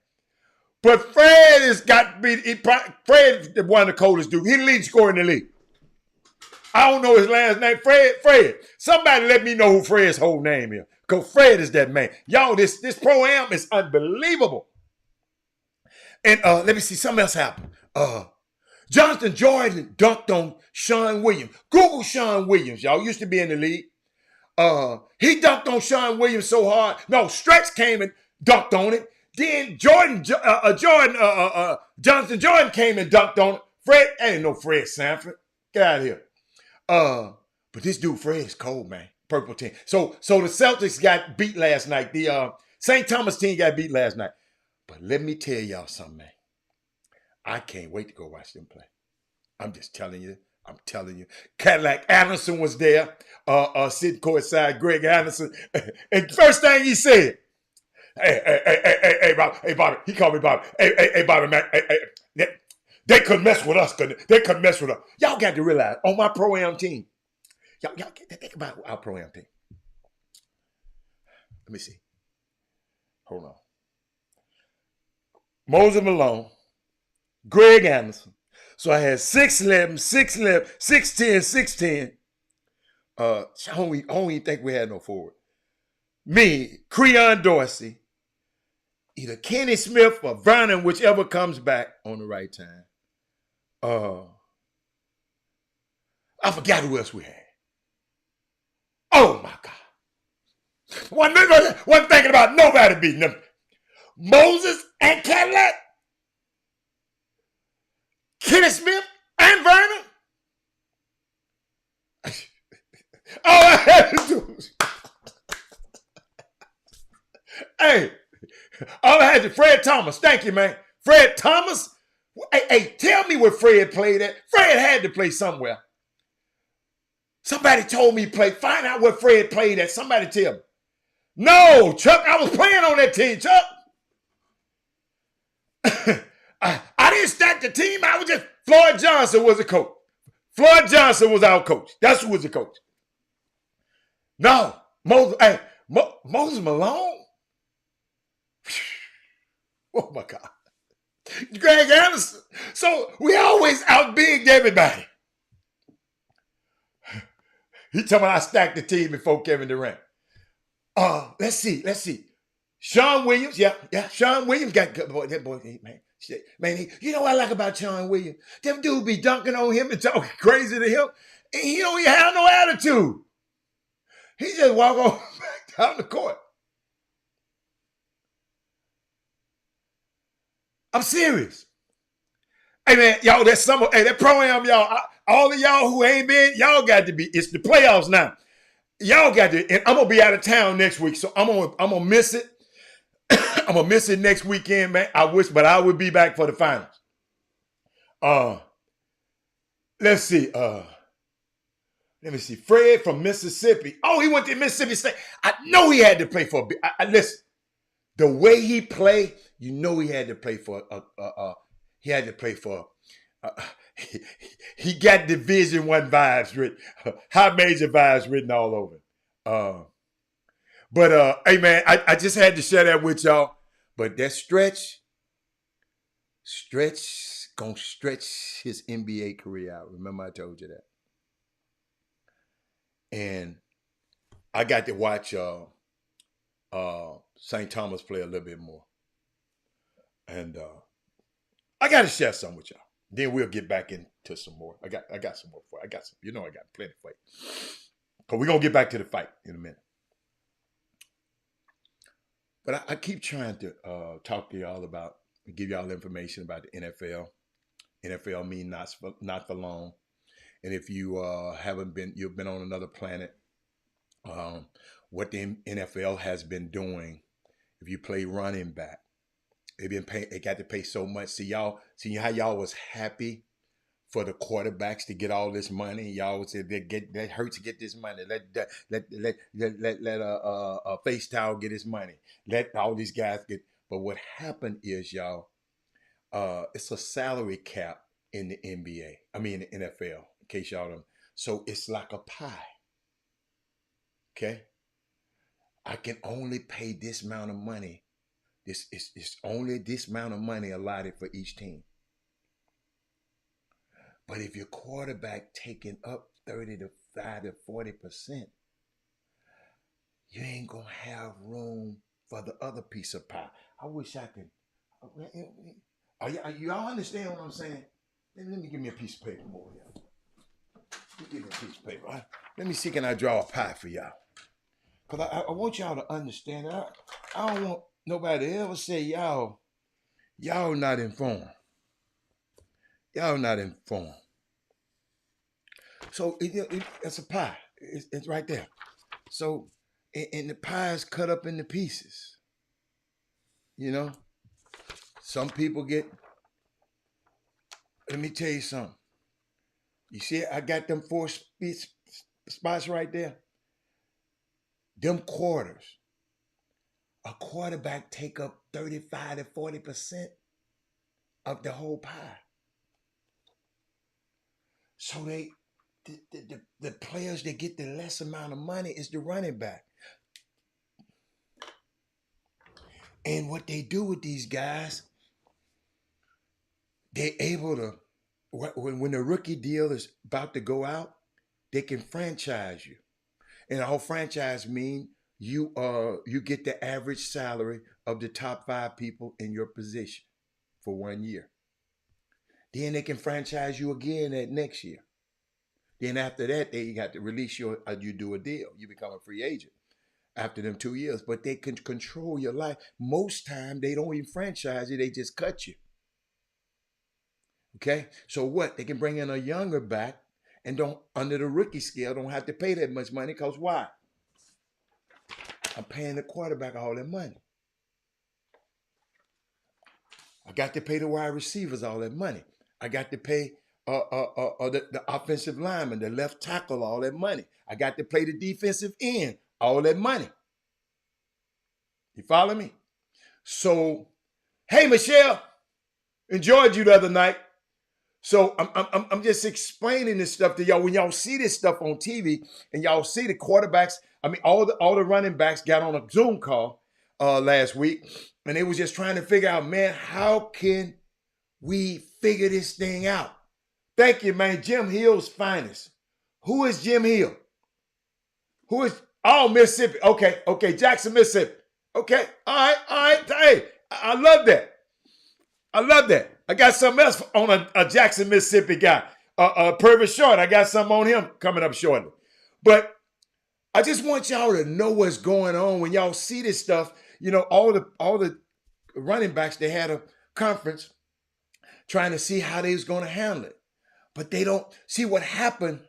But Fred has got to be, Fred is one of the coldest dudes. He's the lead scorer in the league. I don't know his last name. Fred. Somebody let me know who Fred's whole name is. Because Fred is that man. Y'all, this pro-am is unbelievable. And let me see, something else happened. Jonathan Jordan dunked on Sean Williams. Google Sean Williams, y'all. Jonathan to be in the league. He dunked on Sean Williams so hard. No, Stretch came and dunked on it. Then Jonathan Jordan came and dunked on it. Fred, ain't no Fred Sanford. Get out of here. But this dude, Fred, is cold, man. Purple team. So the Celtics got beat last night. The St. Thomas team got beat last night. But let me tell y'all something, man. I can't wait to go watch them play. I'm just telling you. I'm telling you. Cadillac Anderson was there, sitting courtside, Greg Anderson. And first thing he said, hey, Bobby. He called me Bobby. Hey, Bobby, man. They couldn't mess with us, couldn't they? They couldn't mess with us. Y'all got to realize, on my pro-am team, y'all think about our pro-am team. Let me see. Hold on. Moses Malone, Greg Anderson. So I had 6'11", 6'11", 6'10", 6'10". I don't even think we had no forward. Me, Creon Dorsey, either Kenny Smith or Vernon, whichever comes back on the right time. I forgot who else we had. Oh my God. Wasn't thinking about nobody beating them. Moses and Cadillac, Kenny Smith and Vernon. All I had to do was, hey, all I had to, Fred Thomas. Thank you, man. Fred Thomas. Hey, tell me where Fred played at. Fred had to play somewhere. Somebody told me he played. Find out where Fred played at. Somebody tell me. No, Chuck, I was playing on that team, Chuck. I didn't stack the team. I was just, Floyd Johnson was the coach. Floyd Johnson was our coach. That's who was the coach. No, Moses Malone. Oh my God. Greg Anderson. So we always outbigged everybody. He told me I stacked the team before Kevin Durant. Let's see. Sean Williams, yeah. Sean Williams got good. Boy, that boy, man, you know what I like about Sean Williams? Them dudes be dunking on him and talking crazy to him, and he don't even have no attitude. He just walk on back down the court. I'm serious. Hey man, y'all, that summer, hey, that pro-am, y'all, all of y'all who ain't been, y'all got to be. It's the playoffs now. Y'all got to, and I'm gonna be out of town next week, so I'm gonna miss it. I'm gonna miss it next weekend, man. I wish, but I will be back for the finals. Let's see. Let me see. Fred from Mississippi. Oh, he went to Mississippi State. I know he had to play for. Listen, the way he played, you know he had to play for. He had to play for. He got Division I vibes written, high major vibes written all over. But hey man, I just had to share that with y'all. But that Stretch gonna stretch his NBA career out. Remember I told you that. And I got to watch St. Thomas play a little bit more. And I got to share some with y'all. Then we'll get back into some more. I got some more for you. I got some. You know I got plenty for you. Because we're going to get back to the fight in a minute. But I keep trying to talk to y'all about, give y'all information about the NFL. NFL means not for long. And if you you've been on another planet, what the NFL has been doing, if you play running back, they got to pay so much. See how y'all was happy for the quarterbacks to get all this money. Y'all would say that hurts to get this money. Let Face Towel get his money. Let all these guys get. But what happened is, y'all, it's a salary cap in the NBA. I mean the NFL. In case y'all don't. So it's like a pie. Okay. I can only pay this amount of money. It's only this amount of money allotted for each team. But if your quarterback taking up 35 to 40%, you ain't gonna have room for the other piece of pie. I wish I could. Y'all understand what I'm saying? Let me give me a piece of paper more, y'all. Let me give me a piece of paper. Let me see, can I draw a pie for y'all? Because I want y'all to understand. I don't want nobody to ever say y'all not informed. Y'all not informed. So it's a pie. It's right there. So, and the pie is cut up into pieces. You know, some people get. Let me tell you something. You see, I got them 4 spots right there. Them quarters. A quarterback take up 35 to 40% of the whole pie. So the players that get the less amount of money is the running back. And what they do with these guys, they're able to, when the rookie deal is about to go out, they can franchise you. And a whole franchise means you get the average salary of the top 5 people in your position for 1 year. Then they can franchise you again that next year. Then after that, they got to release you do a deal. You become a free agent after them 2 years. But they can control your life. Most time, they don't even franchise you. They just cut you. Okay? So what? They can bring in a younger back and don't, under the rookie scale, don't have to pay that much money. Because why? I'm paying the quarterback all that money. I got to pay the wide receivers all that money. I got to pay the offensive lineman, the left tackle, all that money. I got to pay the defensive end, all that money. You follow me? So, hey, Michelle, enjoyed you the other night. So I'm just explaining this stuff to y'all. When y'all see this stuff on TV and y'all see the quarterbacks, I mean, all the running backs got on a Zoom call last week, and they was just trying to figure out, man, how can we figure this thing out? Thank you, man. Jim Hill's finest. Who is Jim Hill? Who is, Mississippi. Okay, Jackson, Mississippi. Okay, all right. Hey, I love that. I got something else on a Jackson, Mississippi guy. Purvis Short, I got something on him coming up shortly. But I just want y'all to know what's going on when y'all see this stuff. You know, all the running backs, they had a conference trying to see how they was going to handle it. But they don't see what happened.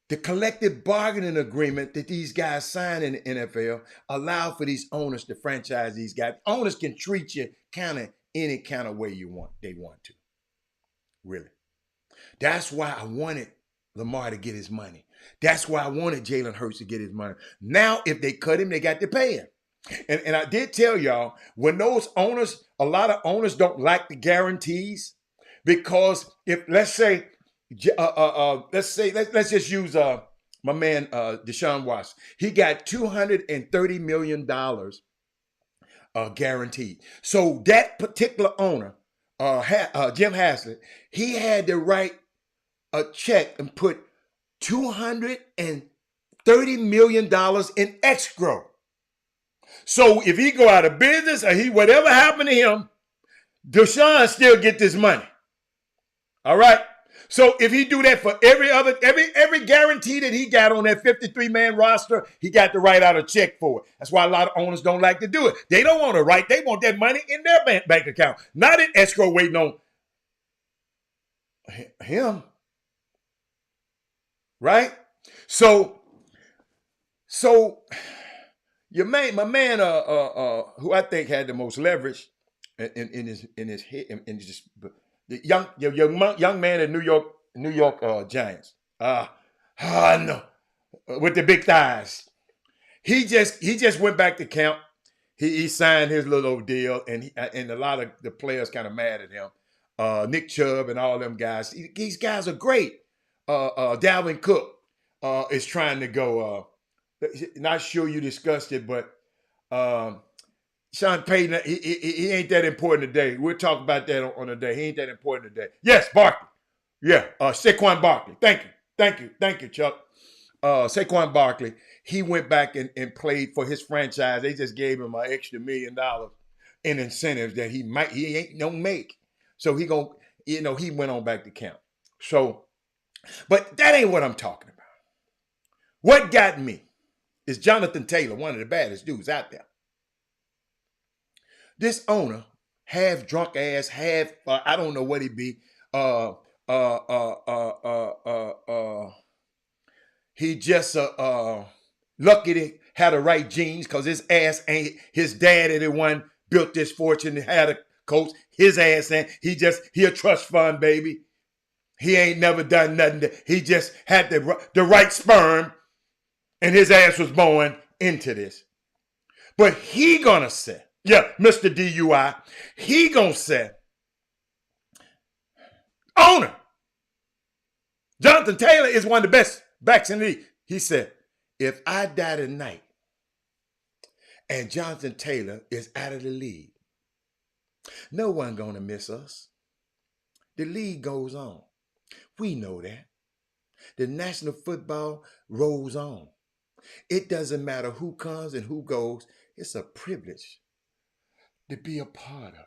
The collective bargaining agreement that these guys sign in the NFL allow for these owners to franchise these guys. Owners can treat you any kind of way they want to. Really. That's why I wanted Lamar to get his money. That's why I wanted Jalen Hurts to get his money. Now, if they cut him, they got to pay him. And I did tell y'all, when those owners, a lot of owners don't like the guarantees, because if, let's just use my man Deshaun Watson. He got $230 million guaranteed. So that particular owner, Jim Haslett, he had to write a check and put $230 million in escrow. So if he go out of business or whatever happened to him, Deshaun still get this money. All right. So if he do that for every guarantee that he got on that 53-man roster, he got to write out a check for it. That's why a lot of owners don't like to do it. They don't want to write. They want that money in their bank account, not in escrow waiting on him. Right? So my man, who I think had the most leverage in his head, in just the young man in New York Giants. No, with the big thighs. He just went back to camp. He signed his little old deal, and a lot of the players kind of mad at him. Nick Chubb and all them guys. These guys are great. Dalvin Cook is trying to go. Not sure you discussed it, but Sean Payton, he ain't that important today. We'll talk about that on the day. He ain't that important today. Yes, Barkley. Yeah, Saquon Barkley. Thank you, Chuck. Saquon Barkley, he went back and played for his franchise. They just gave him an extra $1 million in incentives that he ain't no make. So he went on back to camp. So, but that ain't what I'm talking about. What got me is Jonathan Taylor, one of the baddest dudes out there. This owner, half drunk ass, half I don't know what he be. He just lucky to had the right genes because his ass ain't his daddy the one built this fortune and had a coach. His ass ain't. He a trust fund baby. He ain't never done nothing. He just had the right sperm, and his ass was born into this. But he gonna say, yeah, Mr. DUI, he gonna say, owner, Jonathan Taylor is one of the best backs in the league. He said, if I die tonight and Jonathan Taylor is out of the league, no one gonna miss us. The league goes on. We know that. The national football rolls on. It doesn't matter who comes and who goes. It's a privilege to be a part of it.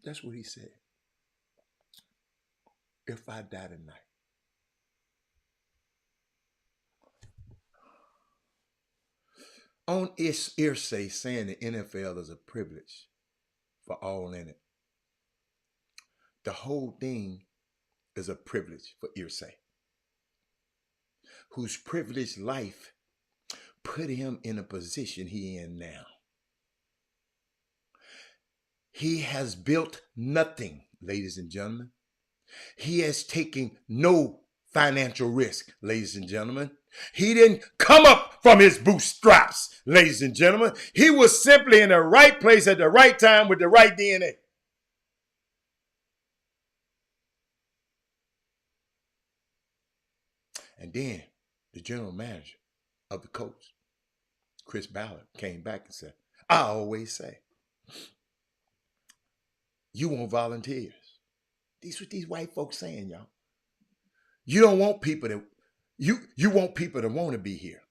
That's what he said. If I die tonight. On Irsay saying the NFL is a privilege for all in it. The whole thing is a privilege for Irsay, whose privileged life put him in a position he in now. He has built nothing, ladies and gentlemen. He has taken no financial risk, ladies and gentlemen. He didn't come up from his bootstraps, ladies and gentlemen. He was simply in the right place at the right time with the right DNA. And then the general manager of the Colts, Chris Ballard, came back and said, I always say, you want volunteers. These what these white folks saying, y'all. You don't want people that you want people that want to be here.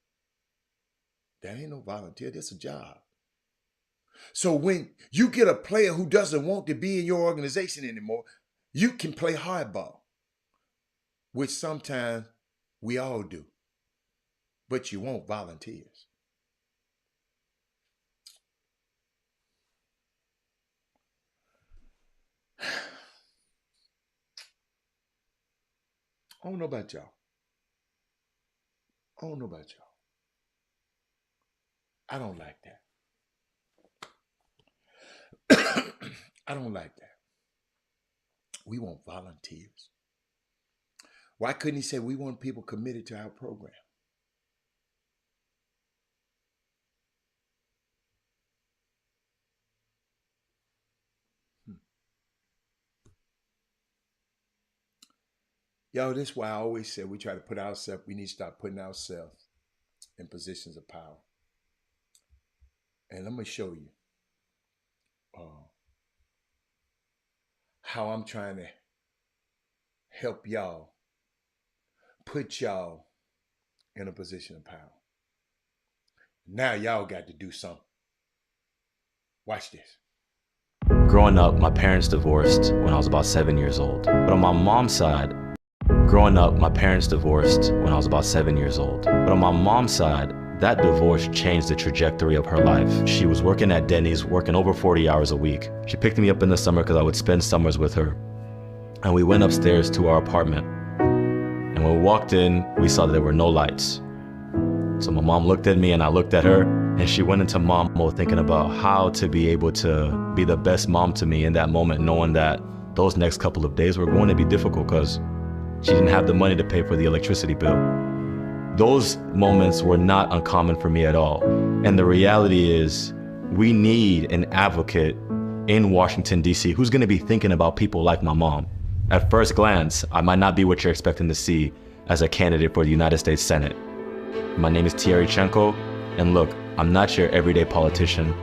That ain't no volunteer, that's a job. So when you get a player who doesn't want to be in your organization anymore, you can play hardball, which sometimes we all do. But you want volunteers. I don't know about y'all. I don't like that. I don't like that. We want volunteers. Why couldn't he say we want people committed to our program? Yo, this is why I always say we try to put ourselves, we need to start putting ourselves in positions of power. And let me show you how I'm trying to help y'all, put y'all in a position of power. Now y'all got to do something. Watch this. Growing up, my parents divorced when I was about 7 years old. But on my mom's side, that divorce changed the trajectory of her life. She was working at Denny's, working over 40 hours a week. She picked me up in the summer because I would spend summers with her. And we went upstairs to our apartment. And when we walked in, we saw that there were no lights. So my mom looked at me and I looked at her, and she went into mom mode thinking about how to be able to be the best mom to me in that moment, knowing that those next couple of days were going to be difficult because she didn't have the money to pay for the electricity bill. Those moments were not uncommon for me at all. And the reality is, we need an advocate in Washington, D.C. who's going to be thinking about people like my mom. At first glance, I might not be what you're expecting to see as a candidate for the United States Senate. My name is Htx, and look, I'm not your everyday politician,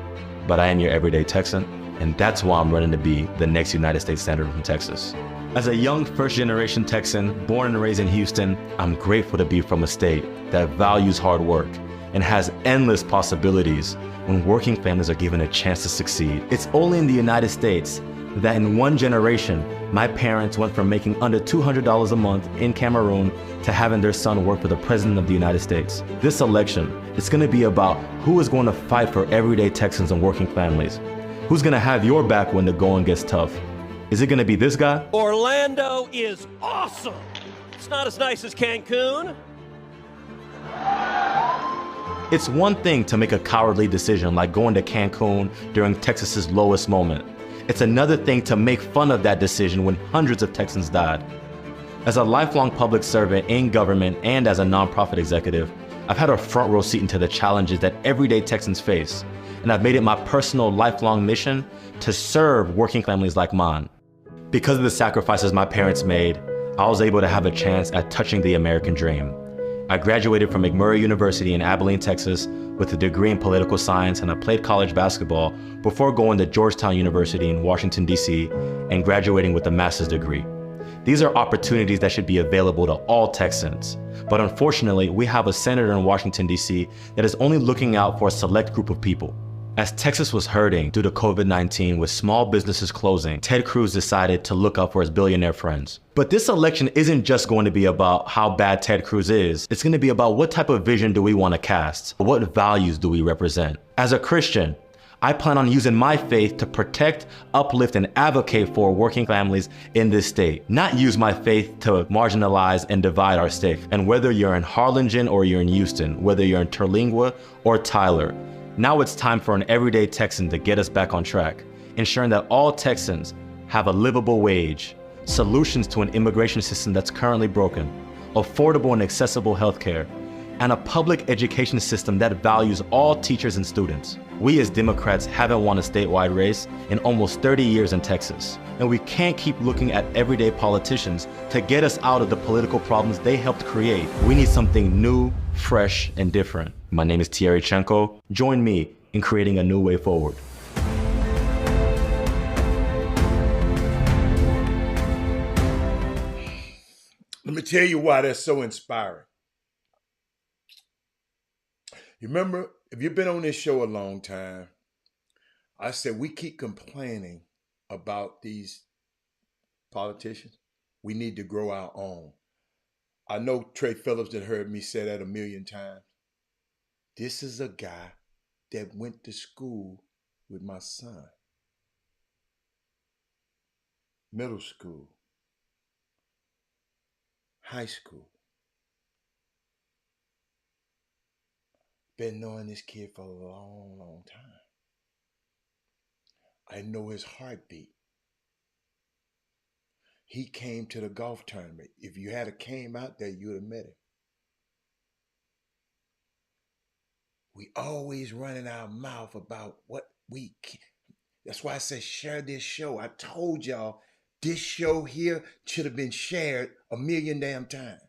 but I am your everyday Texan, and that's why I'm running to be the next United States Senator from Texas. As a young first-generation Texan, born and raised in Houston, I'm grateful to be from a state that values hard work and has endless possibilities when working families are given a chance to succeed. It's only in the United States that in one generation, my parents went from making under $200 a month in Cameroon to having their son work for the President of the United States. This election is going to be about who is going to fight for everyday Texans and working families. Who's going to have your back when the going gets tough? Is it going to be this guy? Orlando is awesome. It's not as nice as Cancun. It's one thing to make a cowardly decision like going to Cancun during Texas's lowest moment. It's another thing to make fun of that decision when hundreds of Texans died. As a lifelong public servant in government and as a nonprofit executive, I've had a front row seat into the challenges that everyday Texans face, and I've made it my personal lifelong mission to serve working families like mine. Because of the sacrifices my parents made, I was able to have a chance at touching the American dream. I graduated from McMurray University in Abilene, Texas with a degree in political science, and I played college basketball before going to Georgetown University in Washington, D.C. and graduating with a master's degree. These are opportunities that should be available to all Texans. But unfortunately, we have a senator in Washington, D.C. that is only looking out for a select group of people. As Texas was hurting due to COVID-19 with small businesses closing, Ted Cruz decided to look out for his billionaire friends. But this election isn't just going to be about how bad Ted Cruz is. It's going to be about what type of vision do we want to cast? What values do we represent? As a Christian, I plan on using my faith to protect, uplift, and advocate for working families in this state. Not use my faith to marginalize and divide our state. And whether you're in Harlingen or you're in Houston, whether you're in Terlingua or Tyler, now it's time for an everyday Texan to get us back on track, ensuring that all Texans have a livable wage, solutions to an immigration system that's currently broken, affordable and accessible healthcare, and a public education system that values all teachers and students. We as Democrats haven't won a statewide race in almost 30 years in Texas, and we can't keep looking at everyday politicians to get us out of the political problems they helped create. We need something new, fresh, and different. My name is Htx. Join me in creating a new way forward. Let me tell you why that's so inspiring. You remember, if you've been on this show a long time, I said we keep complaining about these politicians. We need to grow our own. I know Trey Phillips that heard me say that a million times. This is a guy that went to school with my son. Middle school. High school. Been knowing this kid for a long, long time. I know his heartbeat. He came to the golf tournament. If you had came out there, you would have met him. We always running our mouth about what we can. That's why I said share this show. I told y'all this show here should have been shared a million damn times.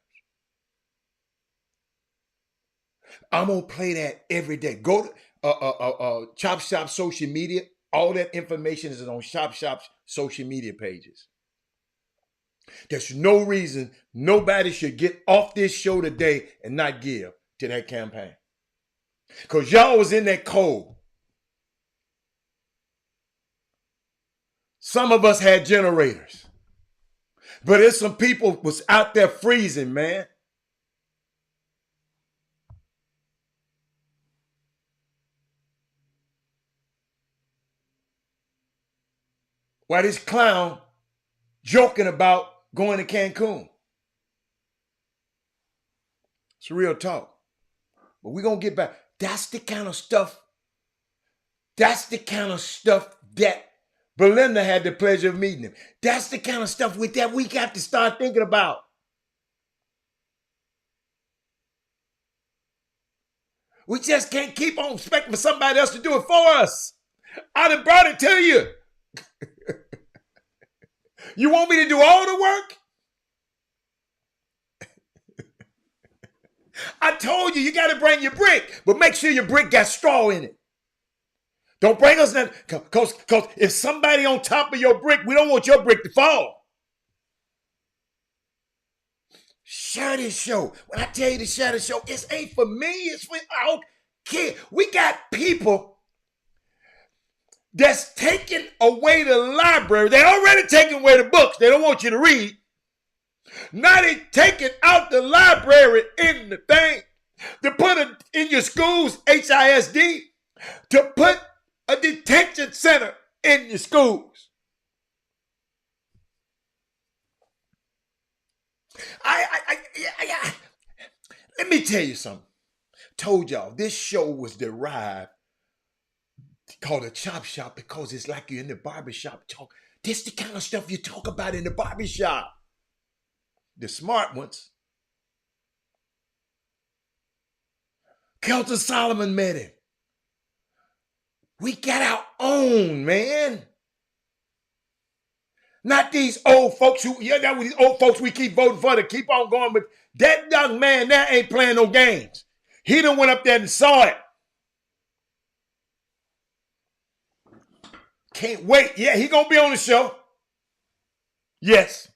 I'm going to play that every day. Go to Chop Shop social media. All that information is on Chop Shop's social media pages. There's no reason nobody should get off this show today and not give to that campaign. Because y'all was in that cold. Some of us had generators. But there's some people was out there freezing, man. Why this clown joking about going to Cancun? It's real talk. But we're going to get back. That's the kind of stuff. That's the kind of stuff that Belinda had the pleasure of meeting him. That's the kind of stuff that we got to start thinking about. We just can't keep on expecting for somebody else to do it for us. I done brought it to you. You want me to do all the work? I told you, you got to bring your brick, but make sure your brick got straw in it. Don't bring us that, because if somebody on top of your brick, we don't want your brick to fall. Share this show. When I tell you to share the show, it ain't for me, it's for our kids. We got people that's taking away the library. They already taking away the books. They don't want you to read. Now they taking out the library in the thing to put it in your schools, HISD, to put a detention center in your schools. Let me tell you something. Told y'all this show was derived called a Chop Shop because it's like you're in the barbershop talk. This the kind of stuff you talk about in the barbershop. The smart ones. Kelton Solomon met him. We got our own, man. Not these old folks these old folks we keep voting for to keep on going with. That young man there ain't playing no games. He done went up there and saw it. Can't wait. Yeah, he gonna be on the show. Yes.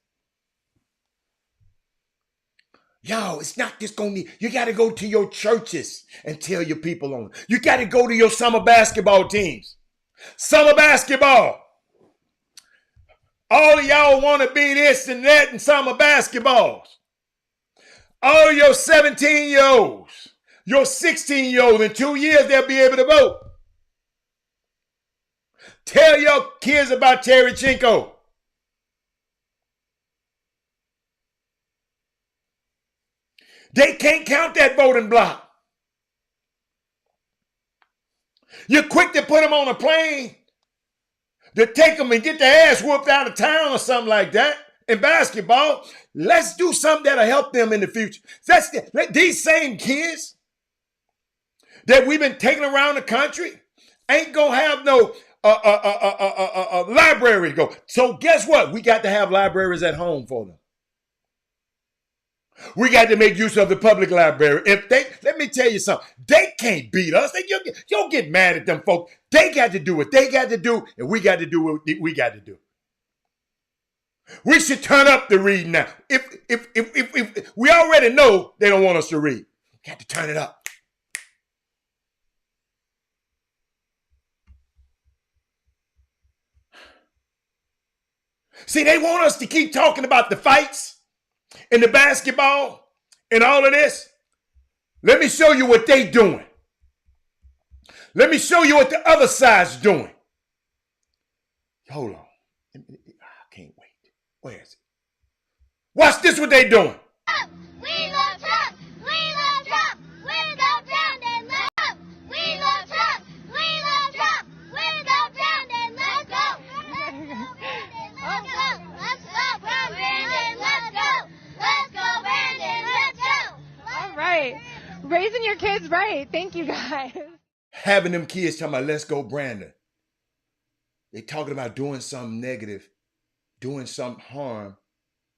Yo, it's not just gonna be, you gotta go to your churches and tell your people on it. You gotta go to your summer basketball teams. Summer basketball. All of y'all wanna be this and that in summer basketballs. All your 17-year-olds, your 16-year-olds, in 2 years they'll be able to vote. Tell your kids about Terry Chinko. They can't count that voting block. You're quick to put them on a plane to take them and get their ass whooped out of town or something like that in basketball. Let's do something that'll help them in the future. These same kids that we've been taking around the country ain't gonna have no library to go. So guess what? We got to have libraries at home for them. We got to make use of the public library. Let me tell you something. They can't beat us. You don't get mad at them folks. They got to do what they got to do, and we got to do what we got to do. We should turn up the reading now. If we already know they don't want us to read, got to turn it up. See, they want us to keep talking about the fights and the basketball and all of this. Let me show you what they doing. Let me show you what the other side's doing. Hold on. I can't wait. Where is it? Watch this, what they doing. We love Trump. We love Trump. We're go down and love. We love Trump. We love Trump. We're go down and let's go. Let's go. Let's go, Brandon. Let's go. Let's go, Brandon. Let's go. All right. Raising your kids right. Thank you, guys. Having them kids talking about, let's go, Brandon. They talking about doing something negative, doing some harm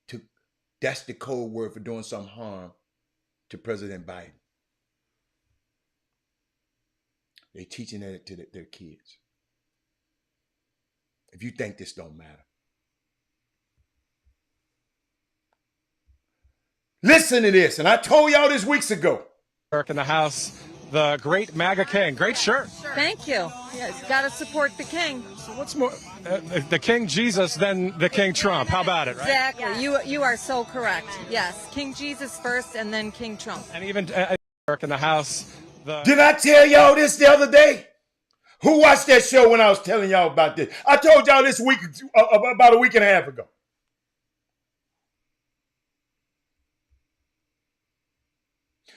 to, that's the code word for doing some harm to President Biden. They teaching that to their kids. If you think this don't matter. Listen to this, and I told y'all this weeks ago. Work in the House. the great MAGA king. Great shirt. Thank you. Yes, got to support the king. So what's more, the King Jesus than the King Trump? How about it, right? Exactly. You are so correct. Yes, King Jesus first and then King Trump. And even in the House. Did I tell y'all this the other day? Who watched that show when I was telling y'all about this? I told y'all this week, about a week and a half ago.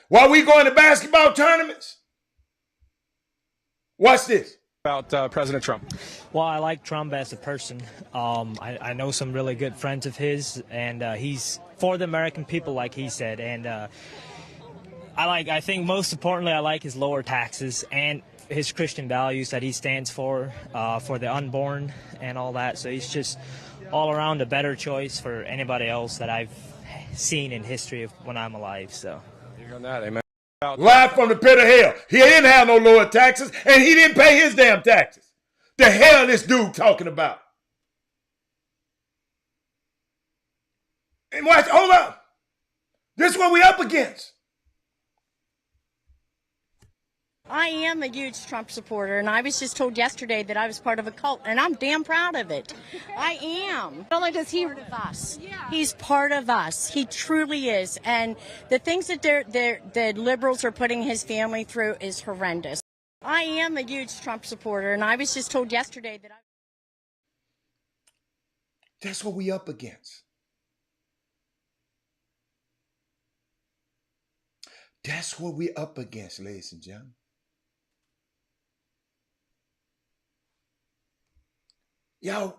While we going to basketball tournaments, watch this. About President Trump. Well, I like Trump as a person. I know some really good friends of his, and he's for the American people, like he said. And I think most importantly, I like his lower taxes and his Christian values that he stands for the unborn and all that. So he's just all around a better choice for anybody else that I've seen in history of when I'm alive. So. On that, amen. Live from the pit of hell. He didn't have no lower taxes, and he didn't pay his damn taxes. The hell this dude talking about? And watch, hold up. This is what we up against. I am a huge Trump supporter, and I was just told yesterday that I was part of a cult, and I'm damn proud of it. I am. Not only does he part of us, he's part of us. He truly is, and the things that the liberals are putting his family through is horrendous. I am a huge Trump supporter, and I was just told yesterday that That's what we up against. That's what we up against, ladies and gentlemen. Y'all,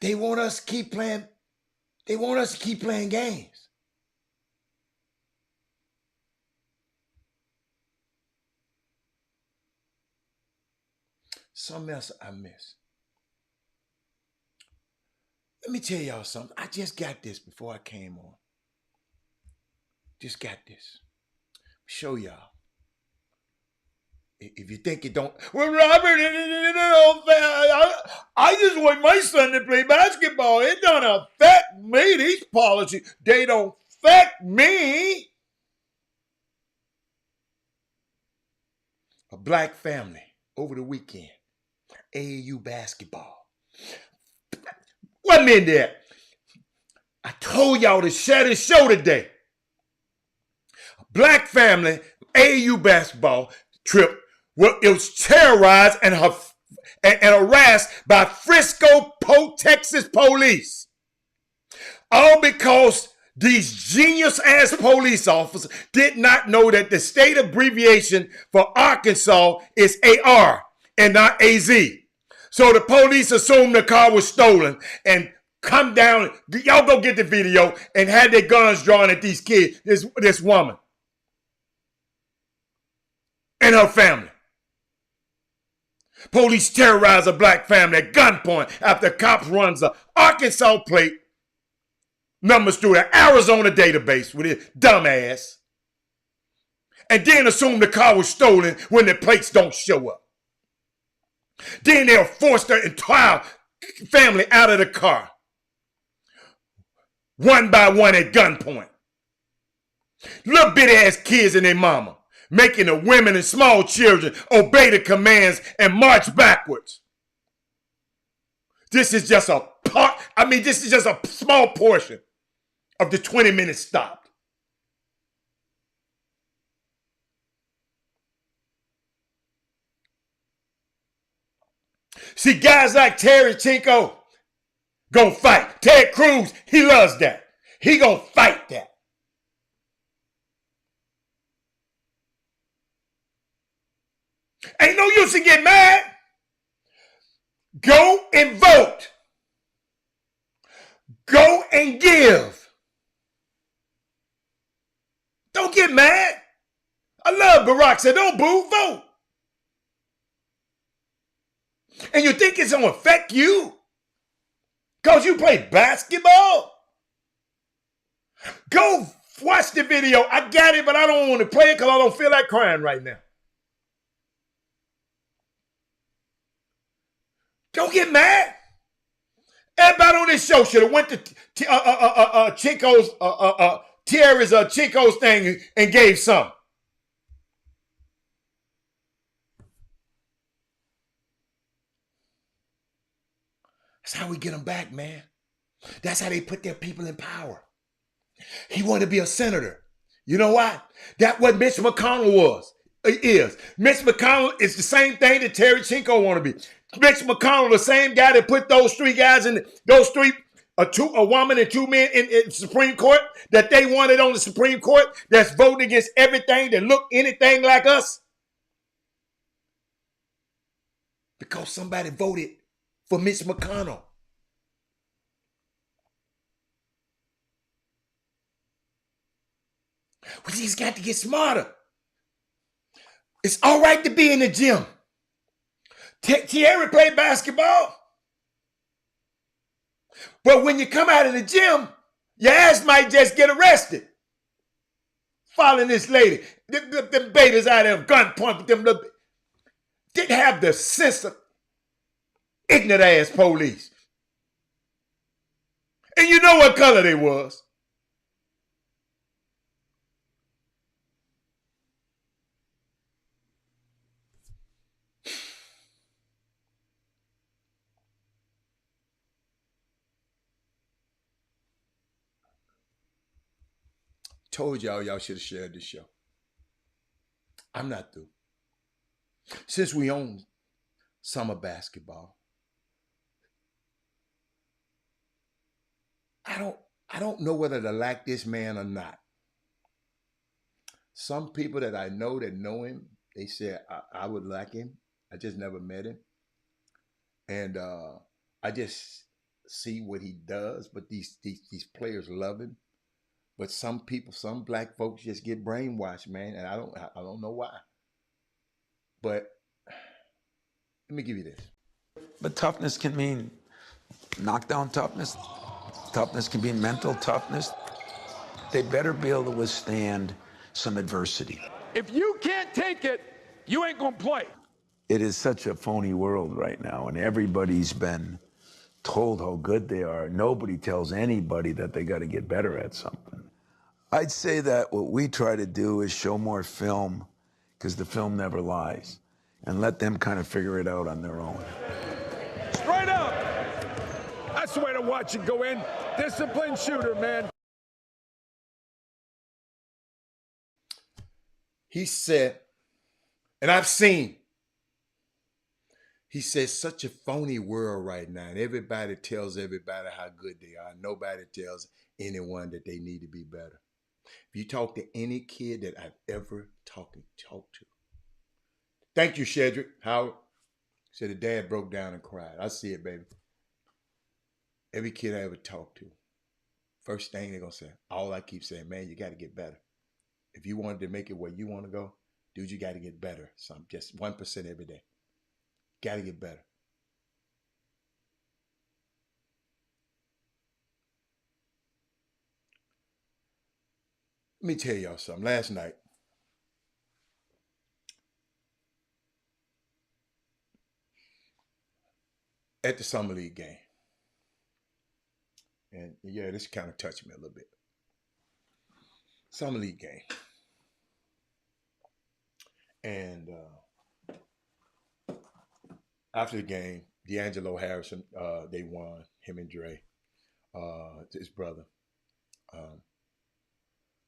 they want us to keep playing. They want us to keep playing games. Something else I missed. Let me tell y'all something. I just got this before I came on. Just got this. Show y'all. If you think it don't, well, Robert, I just want my son to play basketball. It don't affect me. These policies, they don't affect me. A black family over the weekend, AAU basketball. What minute there? I told y'all to share this show today. A black family, AAU basketball trip. Well, it was terrorized and harassed by Frisco, Texas police. All because these genius-ass police officers did not know that the state abbreviation for Arkansas is AR and not AZ. So the police assumed the car was stolen and come down. Y'all go get the video and had their guns drawn at these kids, this woman and her family. Police terrorize a black family at gunpoint after cops runs a Arkansas plate numbers through the Arizona database with his dumbass. And then assume the car was stolen when the plates don't show up. Then they'll force their entire family out of the car. One by one at gunpoint. Little bitty ass kids and their mama. Making the women and small children obey the commands and march backwards. This is just a part, this is just a small portion of the 20-minute stop. See, guys like Terry Chico gonna fight. Ted Cruz, he loves that. He gonna fight that. Ain't no use to get mad. Go and vote. Go and give. Don't get mad. I love Barack said, don't boo, vote. And you think it's going to affect you? Because you play basketball? Go watch the video. I got it, but I don't want to play it because I don't feel like crying right now. Don't get mad. Everybody on this show should have went to Chico's, Tierra's Chico's thing and gave some. That's how we get them back, man. That's how they put their people in power. He wanted to be a senator. You know why? That's what Mitch McConnell is. Mitch McConnell is the same thing that Terry Chinko want to be. Mitch McConnell, the same guy that put those three guys in, a woman and two men in the Supreme Court, that they wanted on the Supreme Court, that's voting against everything that look anything like us. Because somebody voted for Mitch McConnell. We just got to get smarter. It's all right to be in the gym. Thierry played basketball. But when you come out of the gym, your ass might just get arrested. Following this lady. Them baiters out there, gunpoint, them didn't have the sense of ignorant ass police. And you know what color they was. Told y'all should have shared this show. I'm not through. Since we own summer basketball, I don't know whether to like this man or not. Some people that I know that know him, they said I would like him. I just never met him. And I just see what he does, but these players love him. But some people, some black folks just get brainwashed, man, and I don't know why. But let me give you this. But toughness can mean knockdown toughness. Toughness can be mental toughness. They better be able to withstand some adversity. If you can't take it, you ain't gonna play. It is such a phony world right now, and everybody's been told how good they are. Nobody tells anybody that they got to get better at something. I'd say that what we try to do is show more film, because the film never lies, and let them kind of figure it out on their own. Straight up. That's the way to watch it go in. Disciplined shooter, man. He said, and I've seen, he says, such a phony world right now. And everybody tells everybody how good they are. Nobody tells anyone that they need to be better. If you talk to any kid that I've ever talked to. Thank you, Shedrick. Howard said the dad broke down and cried. I see it, baby. Every kid I ever talked to, first thing they're going to say, all I keep saying, man, you got to get better. If you wanted to make it where you want to go, dude, you got to get better. Just 1% every day. Got to get better. Let me tell y'all something. Last night, at the Summer League game, and yeah, this kind of touched me a little bit. Summer League game. And after the game, D'Angelo Harrison, they won, him and Dre, his brother.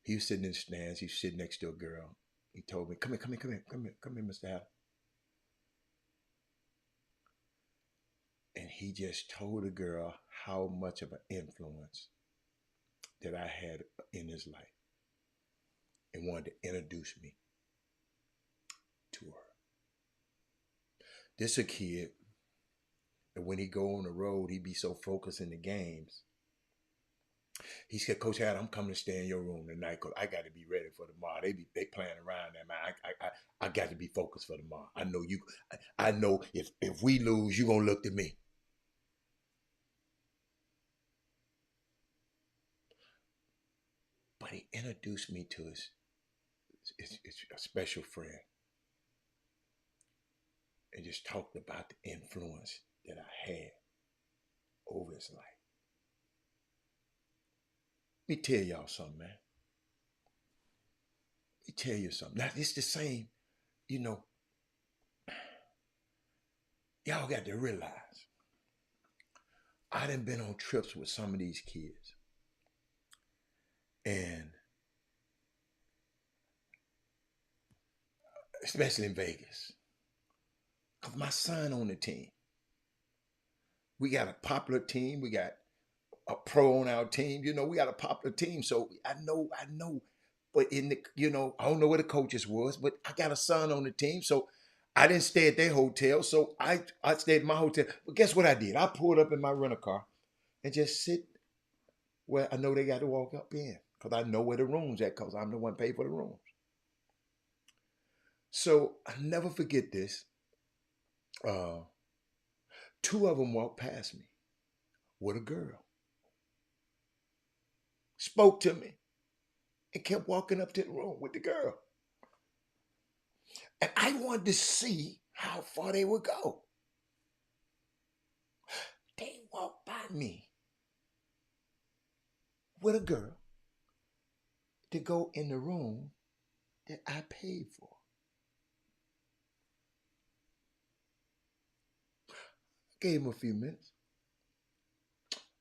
He was sitting in the stands. He was sitting next to a girl. He told me, come here, Mr. Hatter. And he just told the girl how much of an influence that I had in his life and wanted to introduce me to her. This a kid that when he go on the road, he be so focused in the games. He said, Coach Hatter, I'm coming to stay in your room tonight because I got to be ready for tomorrow. They playing around there, man. I got to be focused for tomorrow. I know if we lose, you're going to look to me. But he introduced me to his a special friend and just talked about the influence that I had over his life. Let me tell y'all something, man. Let me tell you something. Now, it's the same, y'all got to realize I done been on trips with some of these kids. And especially in Vegas. Because my son on the team. We got a popular team. We got a pro on our team. You know, we got a popular team. So I know. But in the, you know, I don't know where the coaches was, but I got a son on the team. So I didn't stay at their hotel. So I stayed at my hotel. But guess what I did? I pulled up in my rental car and just sit where I know they got to walk up in. Because I know where the rooms at, because I'm the one paid for the rooms. So I never forget this. Two of them walked past me with a girl. Spoke to me and kept walking up to the room with the girl. And I wanted to see how far they would go. They walked by me with a girl to go in the room that I paid for. Gave him a few minutes.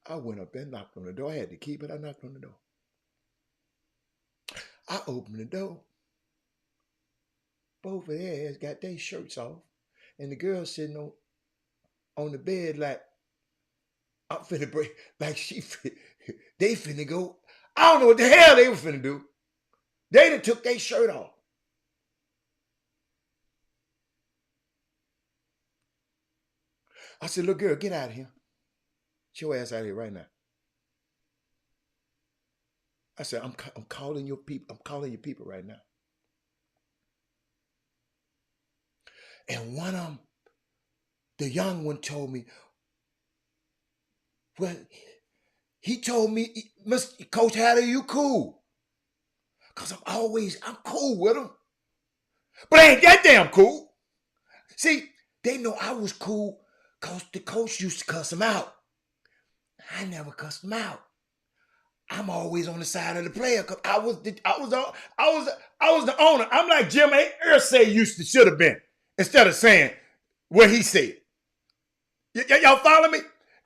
I went up there, knocked on the door. I had to keep it. I knocked on the door. I opened the door. Both of their ass got their shirts off. And the girl sitting on the bed like, I'm finna break, like they finna go. I don't know what the hell they were finna do. They done took their shirt off. I said, look, girl, get out of here. Get your ass out of here right now. I said, I'm calling your people. I'm calling your people right now. And one of them, the young one, told me, well, he told me, Mr. Coach Hatter, you cool. Because I'm cool with him. But I ain't that damn cool. See, they know I was cool because the coach used to cuss him out. I never cussed him out. I'm always on the side of the player because I was the owner. I'm like Jim Irsay should have been, instead of saying what he said. Y'all follow me?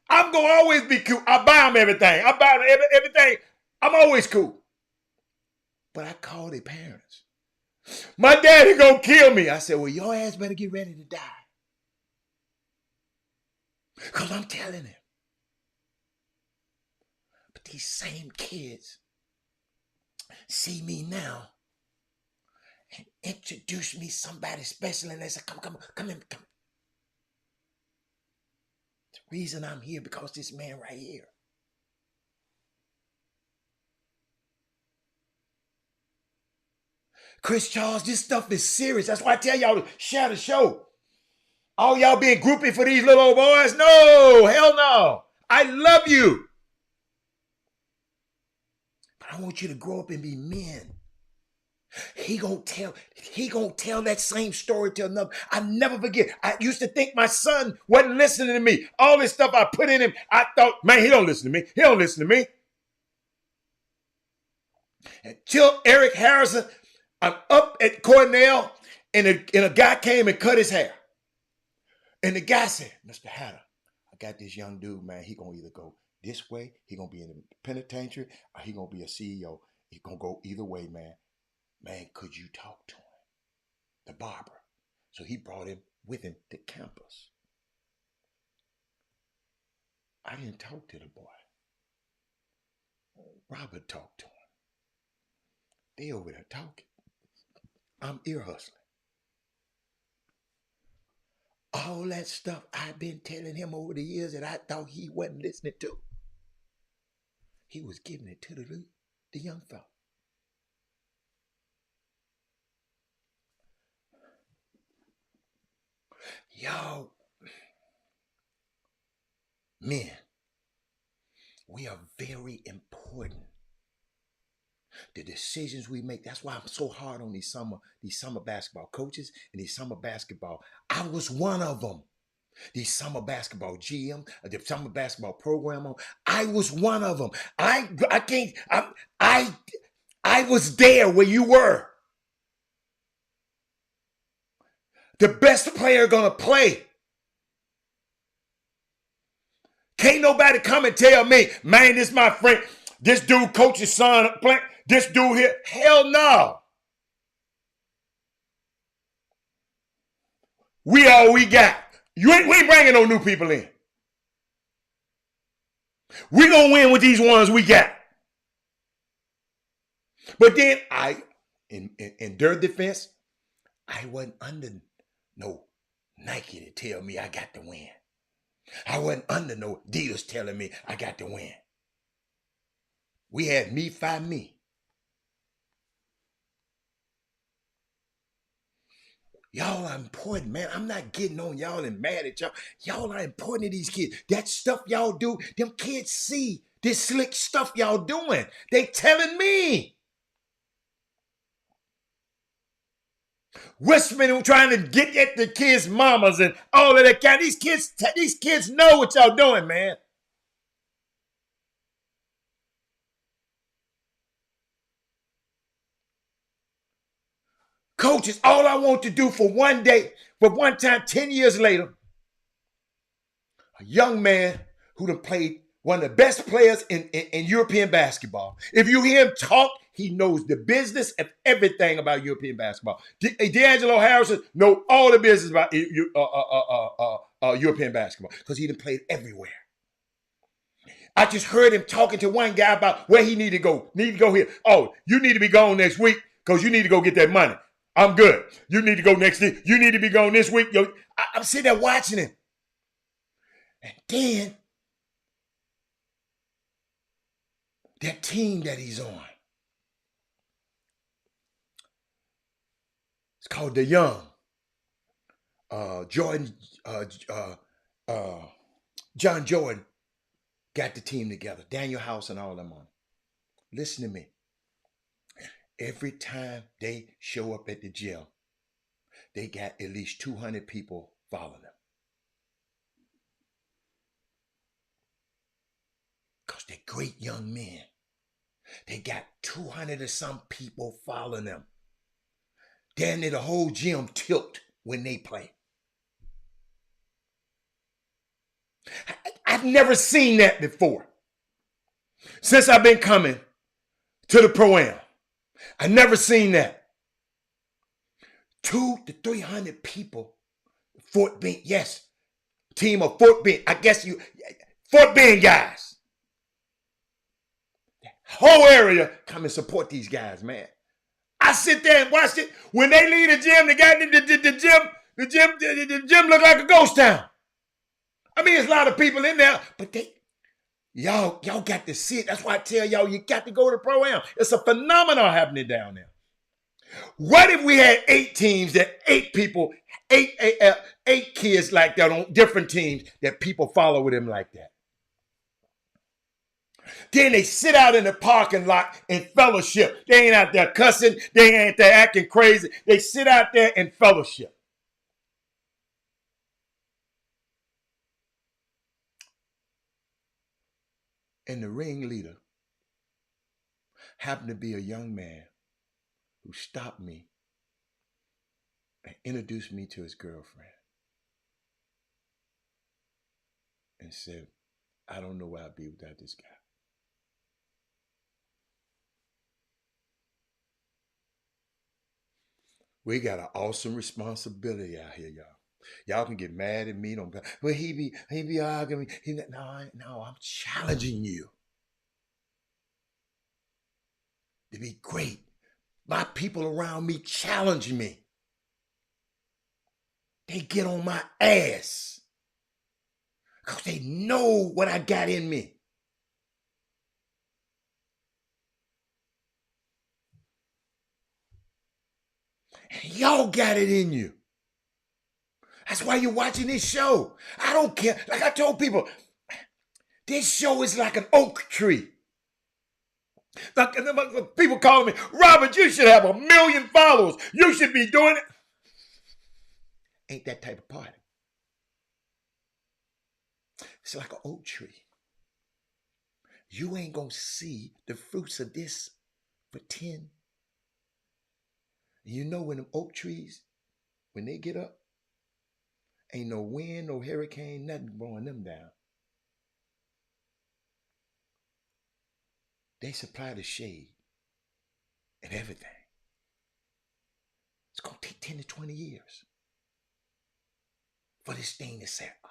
I'm gonna always be cool. I buy them everything. I buy them everything. I'm always cool. But I called their parents. My daddy gonna kill me. I said, well, your ass better get ready to die. Because I'm telling him. But these same kids see me now and introduce me somebody special, and they say, come in. The reason I'm here because this man right here. Chris Charles, this stuff is serious. That's why I tell y'all to share the show. All y'all being groupie for these little old boys? No, hell no. I love you. But I want you to grow up and be men. He gonna tell that same story to another. I never forget. I used to think my son wasn't listening to me. All this stuff I put in him, I thought, man, he don't listen to me. He don't listen to me. Until Eric Harrison, I'm up at Cornell, and a guy came and cut his hair. And the guy said, Mr. Hatter, I got this young dude, man. He gonna either go this way, he gonna be in the penitentiary, or he gonna be a CEO. He gonna go either way, man. Man, could you talk to him? The barber. So he brought him with him to campus. I didn't talk to the boy. Robert talked to him. They over there talking. I'm ear hustling. All that stuff I've been telling him over the years that I thought he wasn't listening to, he was giving it to the young fella. Y'all, men, we are very important. The decisions we make, that's why I'm so hard on these summer basketball coaches and these summer basketball. I was one of them. These summer basketball GM, the summer basketball program. I was one of them. I was there where you were. The best player gonna play Can't nobody come and tell me, man, this my friend. This dude coach's son, this dude here. Hell no. We all we got. We ain't bringing no new people in. We gonna win with these ones we got. But then in their defense, I wasn't under no Nike to tell me I got to win. I wasn't under no Adidas telling me I got to win. We had me fight me. Y'all are important, man. I'm not getting on y'all and mad at y'all. Y'all are important to these kids. That stuff y'all do, them kids see this slick stuff y'all doing. They telling me. Whispering, trying to get at the kids' mamas and all of that kind. These kids know what y'all doing, man. Coaches, all I want to do for one day, for one time, 10 years later, a young man who done played one of the best players in European basketball. If you hear him talk, he knows the business of everything about European basketball. D'Angelo Harrison knows all the business about European basketball because he done played everywhere. I just heard him talking to one guy about where he need to go. Need to go here. Oh, you need to be gone next week because you need to go get that money. I'm good. You need to go next week. You need to be gone this week. I'm sitting there watching him. And then that team that he's on, it's called the Young. John Jordan got the team together. Daniel House and all them on. Listen to me. Every time they show up at the gym, they got at least 200 people following them. Because they're great young men. They got 200 or some people following them. Damn near the whole gym tilt when they play. I've never seen that before. Since I've been coming to the Pro-Am. I've never seen that. 200 to 300 people. Fort Bend, yes. Team of Fort Bend. I guess Fort Bend guys. The whole area come and support these guys, man. I sit there and watch it. When they leave the gym, the gym look like a ghost town. I mean, there's a lot of people in there, but y'all got to see it. That's why I tell y'all, you got to go to Pro-Am. It's a phenomenon happening down there. What if we had 8 teams that 8 people, 8 kids like that on different teams that people follow with them like that? Then they sit out in the parking lot in fellowship. They ain't out there cussing. They ain't there acting crazy. They sit out there in fellowship. And the ringleader happened to be a young man who stopped me and introduced me to his girlfriend and said, I don't know where I'd be without this guy. We got an awesome responsibility out here, y'all. Y'all can get mad at me. Don't. Well, he be arguing. No, I'm challenging you to be great. My people around me challenge me. They get on my ass because they know what I got in me. And y'all got it in you. That's why you're watching this show. I don't care. Like I told people, this show is like an oak tree. Like, people calling me, Robert, you should have 1 million followers. You should be doing it. Ain't that type of party. It's like an oak tree. You ain't going to see the fruits of this for 10. You know when them oak trees, when they get up, ain't no wind, no hurricane, nothing blowing them down. They supply the shade and everything. It's going to take 10 to 20 years for this thing to say, oh,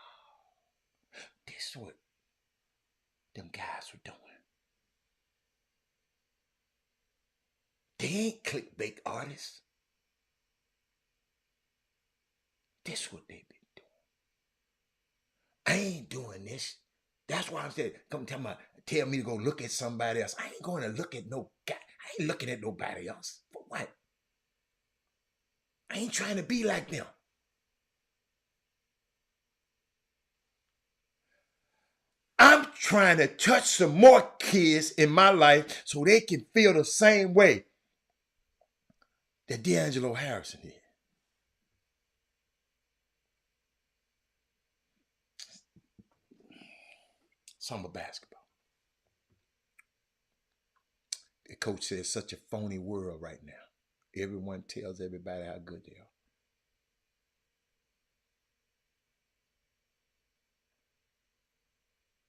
this is what them guys were doing. They ain't clickbait artists. This is what they been doing. I ain't doing this. That's why I'm saying, come tell me to go look at somebody else. I ain't going to look at no guy. I ain't looking at nobody else. For what? I ain't trying to be like them. I'm trying to touch some more kids in my life so they can feel the same way that D'Angelo Harrison did. Summer basketball. The coach says such a phony world right now. Everyone tells everybody how good they are.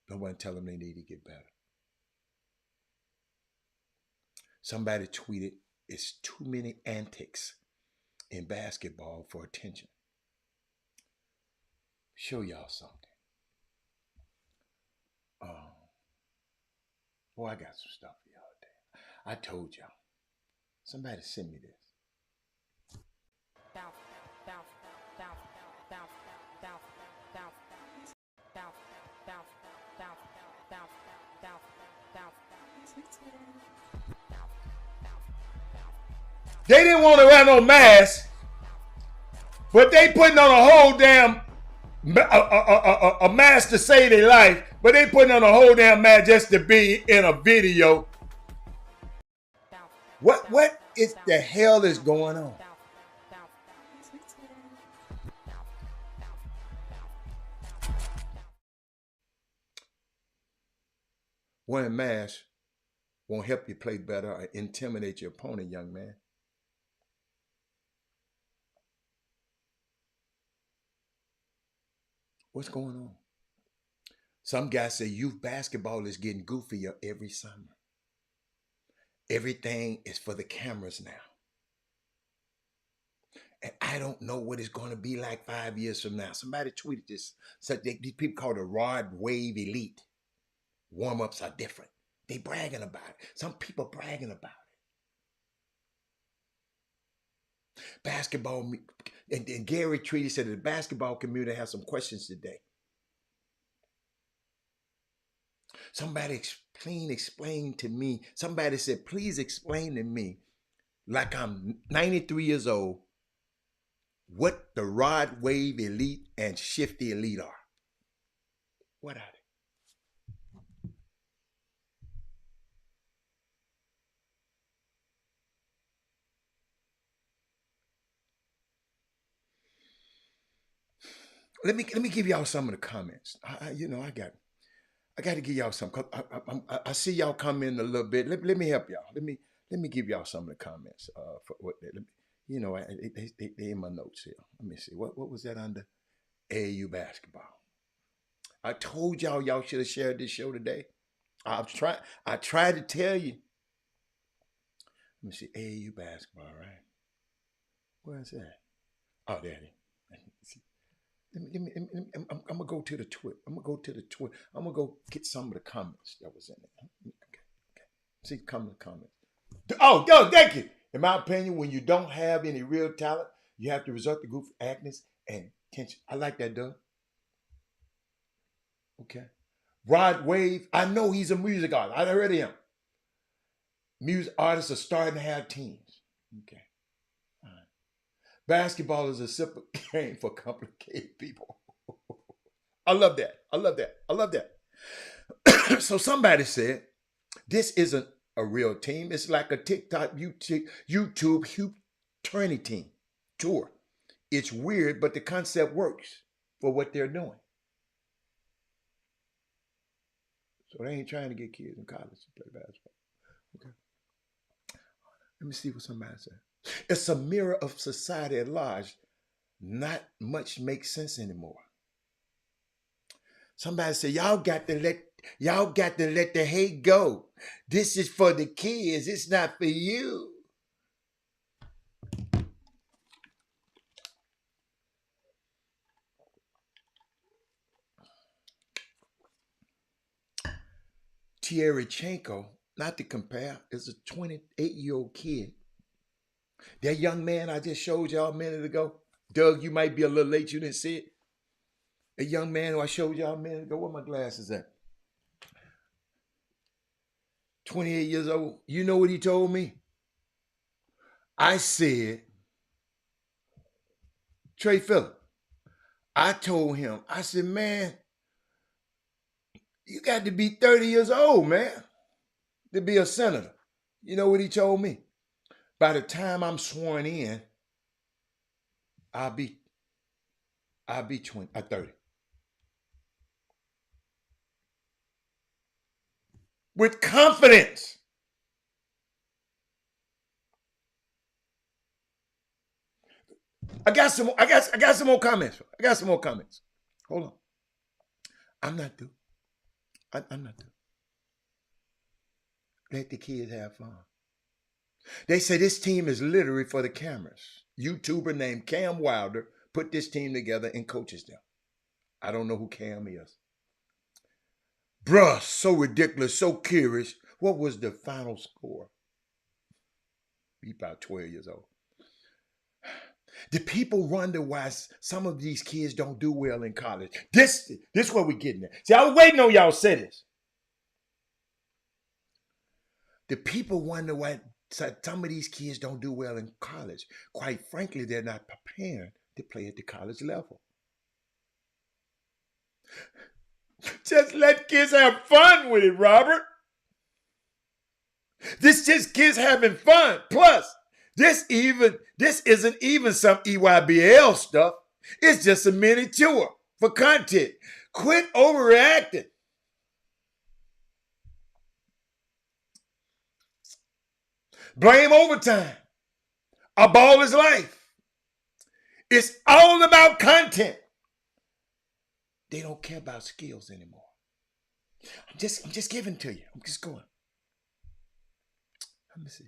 No one tell them they need to get better. Somebody tweeted, it's too many antics in basketball for attention. Show y'all something. Boy, I got some stuff for y'all today. I told y'all. Somebody send me this. They didn't want to wear no mask, but they putting on a whole damn a mask to save their life, but they putting on a whole damn mask just to be in a video. What is the hell is going on? Wearing masks won't help you play better or intimidate your opponent, young man. What's going on? Some guys say youth basketball is getting goofier every summer. Everything is for the cameras now. And I don't know what it's going to be like 5 years from now. Somebody tweeted this. Said these people call it a rod wave elite. Warm-ups are different. They bragging about it. Some people bragging about it. Basketball, and Gary Treaty said the basketball community has some questions today. Somebody explain to me. Somebody said, please explain to me, like I'm 93 years old, what the rod wave elite and shifty elite are. What are they? Let me give y'all some of the comments. I got to give y'all some. I see y'all come in a little bit. Let me help y'all. Let me give y'all some of the comments. For what they in my notes here. Let me see. What was that under? AAU basketball. I told y'all should have shared this show today. I tried to tell you. Let me see. AAU basketball, right? Where is that? Oh, there it is. I'm gonna go to the Twitter. I'm gonna go get some of the comments that was in it. Okay. See, come the comments. Oh, thank you. In my opinion, when you don't have any real talent, you have to resort to goof, actness, and tension. I like that, Doug. Okay. Rod Wave, I know he's a music artist. I heard of him. Music artists are starting to have teams. Okay. Basketball is a simple game for complicated people. I love that. So somebody said, this isn't a real team. It's like a TikTok, YouTube tourney tour. It's weird, but the concept works for what they're doing. So they ain't trying to get kids in college to play basketball. Okay. Let me see what somebody said. It's a mirror of society at large. Not much makes sense anymore. Somebody said, y'all got to let Y'all got to let the hate go. This is for the kids. It's not for you. Tierichenko, not to compare, is a 28-year-old kid. That young man I just showed y'all a minute ago, Doug, you might be a little late, you didn't see it. A young man who I showed y'all a minute ago, where my glasses at? 28 years old. You know what he told me? I said, Trey Phillip, I told him, I said, man, you got to be 30 years old, man, to be a senator. You know what he told me? By the time I'm sworn in, I'll be 30. With confidence. I got some more comments. I got some more comments. Hold on. I'm not through. I'm not through. Let the kids have fun. They say this team is literally for the cameras. YouTuber named Cam Wilder put this team together and coaches them. I don't know who Cam is. Bruh, so ridiculous, so curious. What was the final score? He about 12 years old. The people wonder why some of these kids don't do well in college. This is what we're getting at. See, I was waiting on y'all to say this. The people wonder why some of these kids don't do well in college. Quite frankly, they're not prepared to play at the college level. Just let kids have fun with it, Robert. This just kids having fun. Plus, this isn't even some EYBL stuff. It's just a miniature for content. Quit overreacting. Blame overtime. A ball is life. It's all about content. They don't care about skills anymore. I'm just giving to you. I'm just going. Let me see.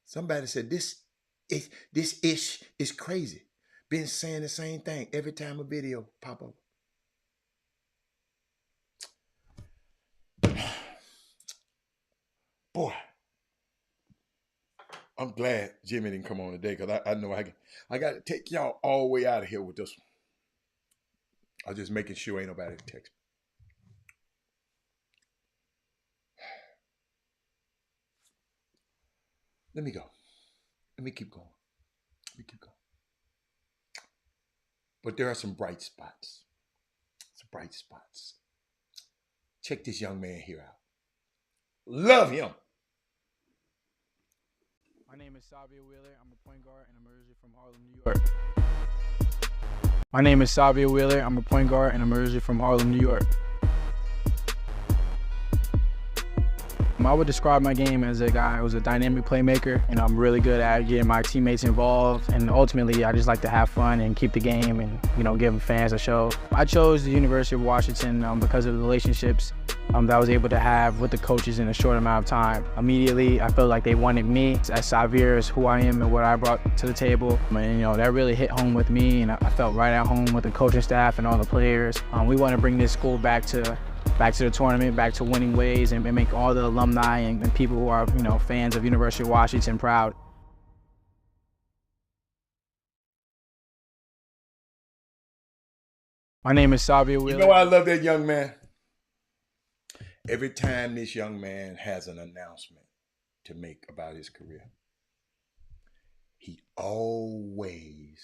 Somebody said this ish is crazy. Been saying the same thing every time a video pop up. Boy, I'm glad Jimmy didn't come on today because I know I got to take y'all all the way out of here with this one. I'm just making sure ain't nobody text me. Let me go. Let me keep going. But there are some bright spots. Check this young man here out. Love him. My name is Savia Wheeler. I'm a point guard and I'm originally from Harlem, New York. My name is Savia Wheeler. I'm a point guard and I'm originally from Harlem, New York. I would describe my game as a guy who's a dynamic playmaker, and I'm really good at getting my teammates involved, and ultimately I just like to have fun and keep the game and, give fans a show. I chose the University of Washington because of the relationships that I was able to have with the coaches in a short amount of time. Immediately, I felt like they wanted me as Savia, as who I am and what I brought to the table. And, that really hit home with me, and I felt right at home with the coaching staff and all the players. We want to bring this school back to the tournament, back to winning ways, and make all the alumni and people who are, fans of University of Washington proud. My name is Savia Wheeler. You know I love that young man. Every time this young man has an announcement to make about his career, he always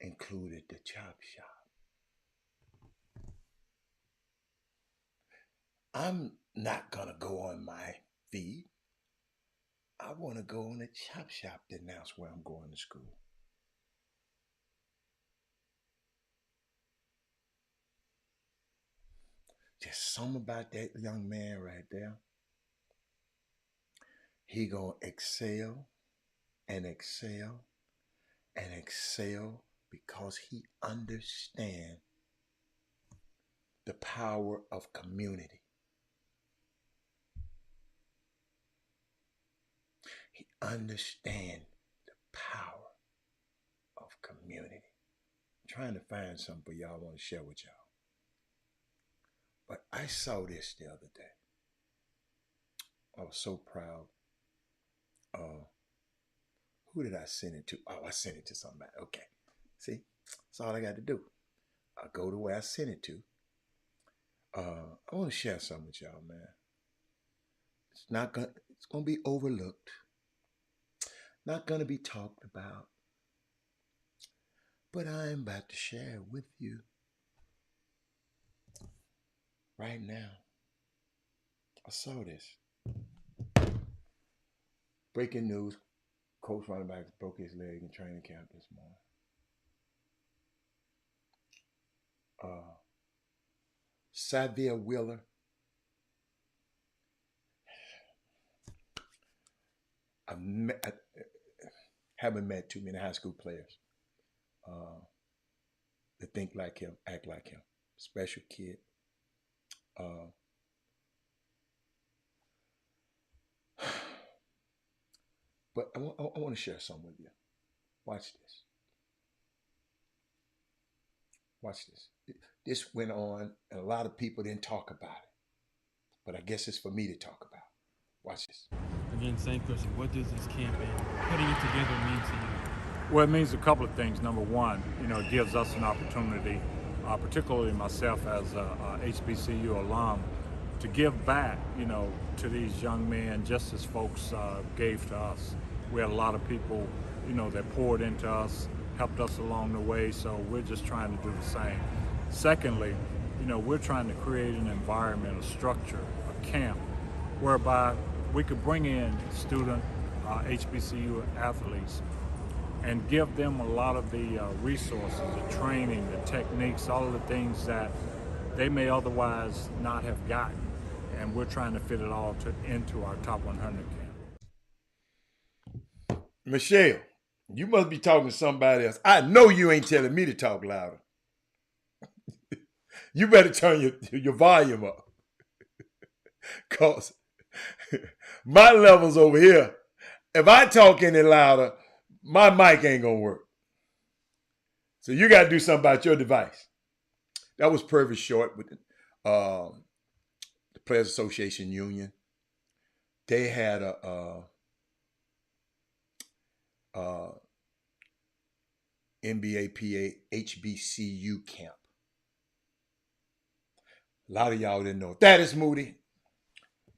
included the Chop Shop. I'm not going to go on my feed. I want to go on the Chop Shop to announce where I'm going to school. Just something about that young man right there. He going to excel and excel and excel because he understands the power of community. He understands the power of community. I'm trying to find something for y'all I want to share with y'all. But I saw this the other day. I was so proud. Who did I send it to? Oh, I sent it to somebody. Okay. See, that's all I got to do. I go to where I sent it to. I want to share something with y'all, man. It's gonna be overlooked. Not gonna be talked about. But I'm about to share it with you right now. I saw this. Breaking news. Coach running back broke his leg in training camp this morning. Savia Wheeler. I haven't met too many high school players that think like him, act like him. Special kid. But I want to share something with you. Watch this. Watch this. This went on, and a lot of people didn't talk about it. But I guess it's for me to talk about. Watch this. Again, same question. What does this camp and putting it together mean to you? Well, it means a couple of things. Number one, it gives us an opportunity, particularly myself as a HBCU alum, to give back, to these young men just as folks gave to us. We had a lot of people, that poured into us, helped us along the way, so we're just trying to do the same. Secondly, we're trying to create an environment, a structure, a camp, whereby we could bring in student HBCU athletes and give them a lot of the resources, the training, the techniques, all of the things that they may otherwise not have gotten. And we're trying to fit it all into our top 100 camp. Michelle, you must be talking to somebody else. I know you ain't telling me to talk louder. You better turn your volume up. Because my level's over here. If I talk any louder, my mic ain't going to work. So you got to do something about your device. That was Purvis Short with the Players Association Union. They had a NBA PA HBCU camp. A lot of y'all didn't know. That is Moody.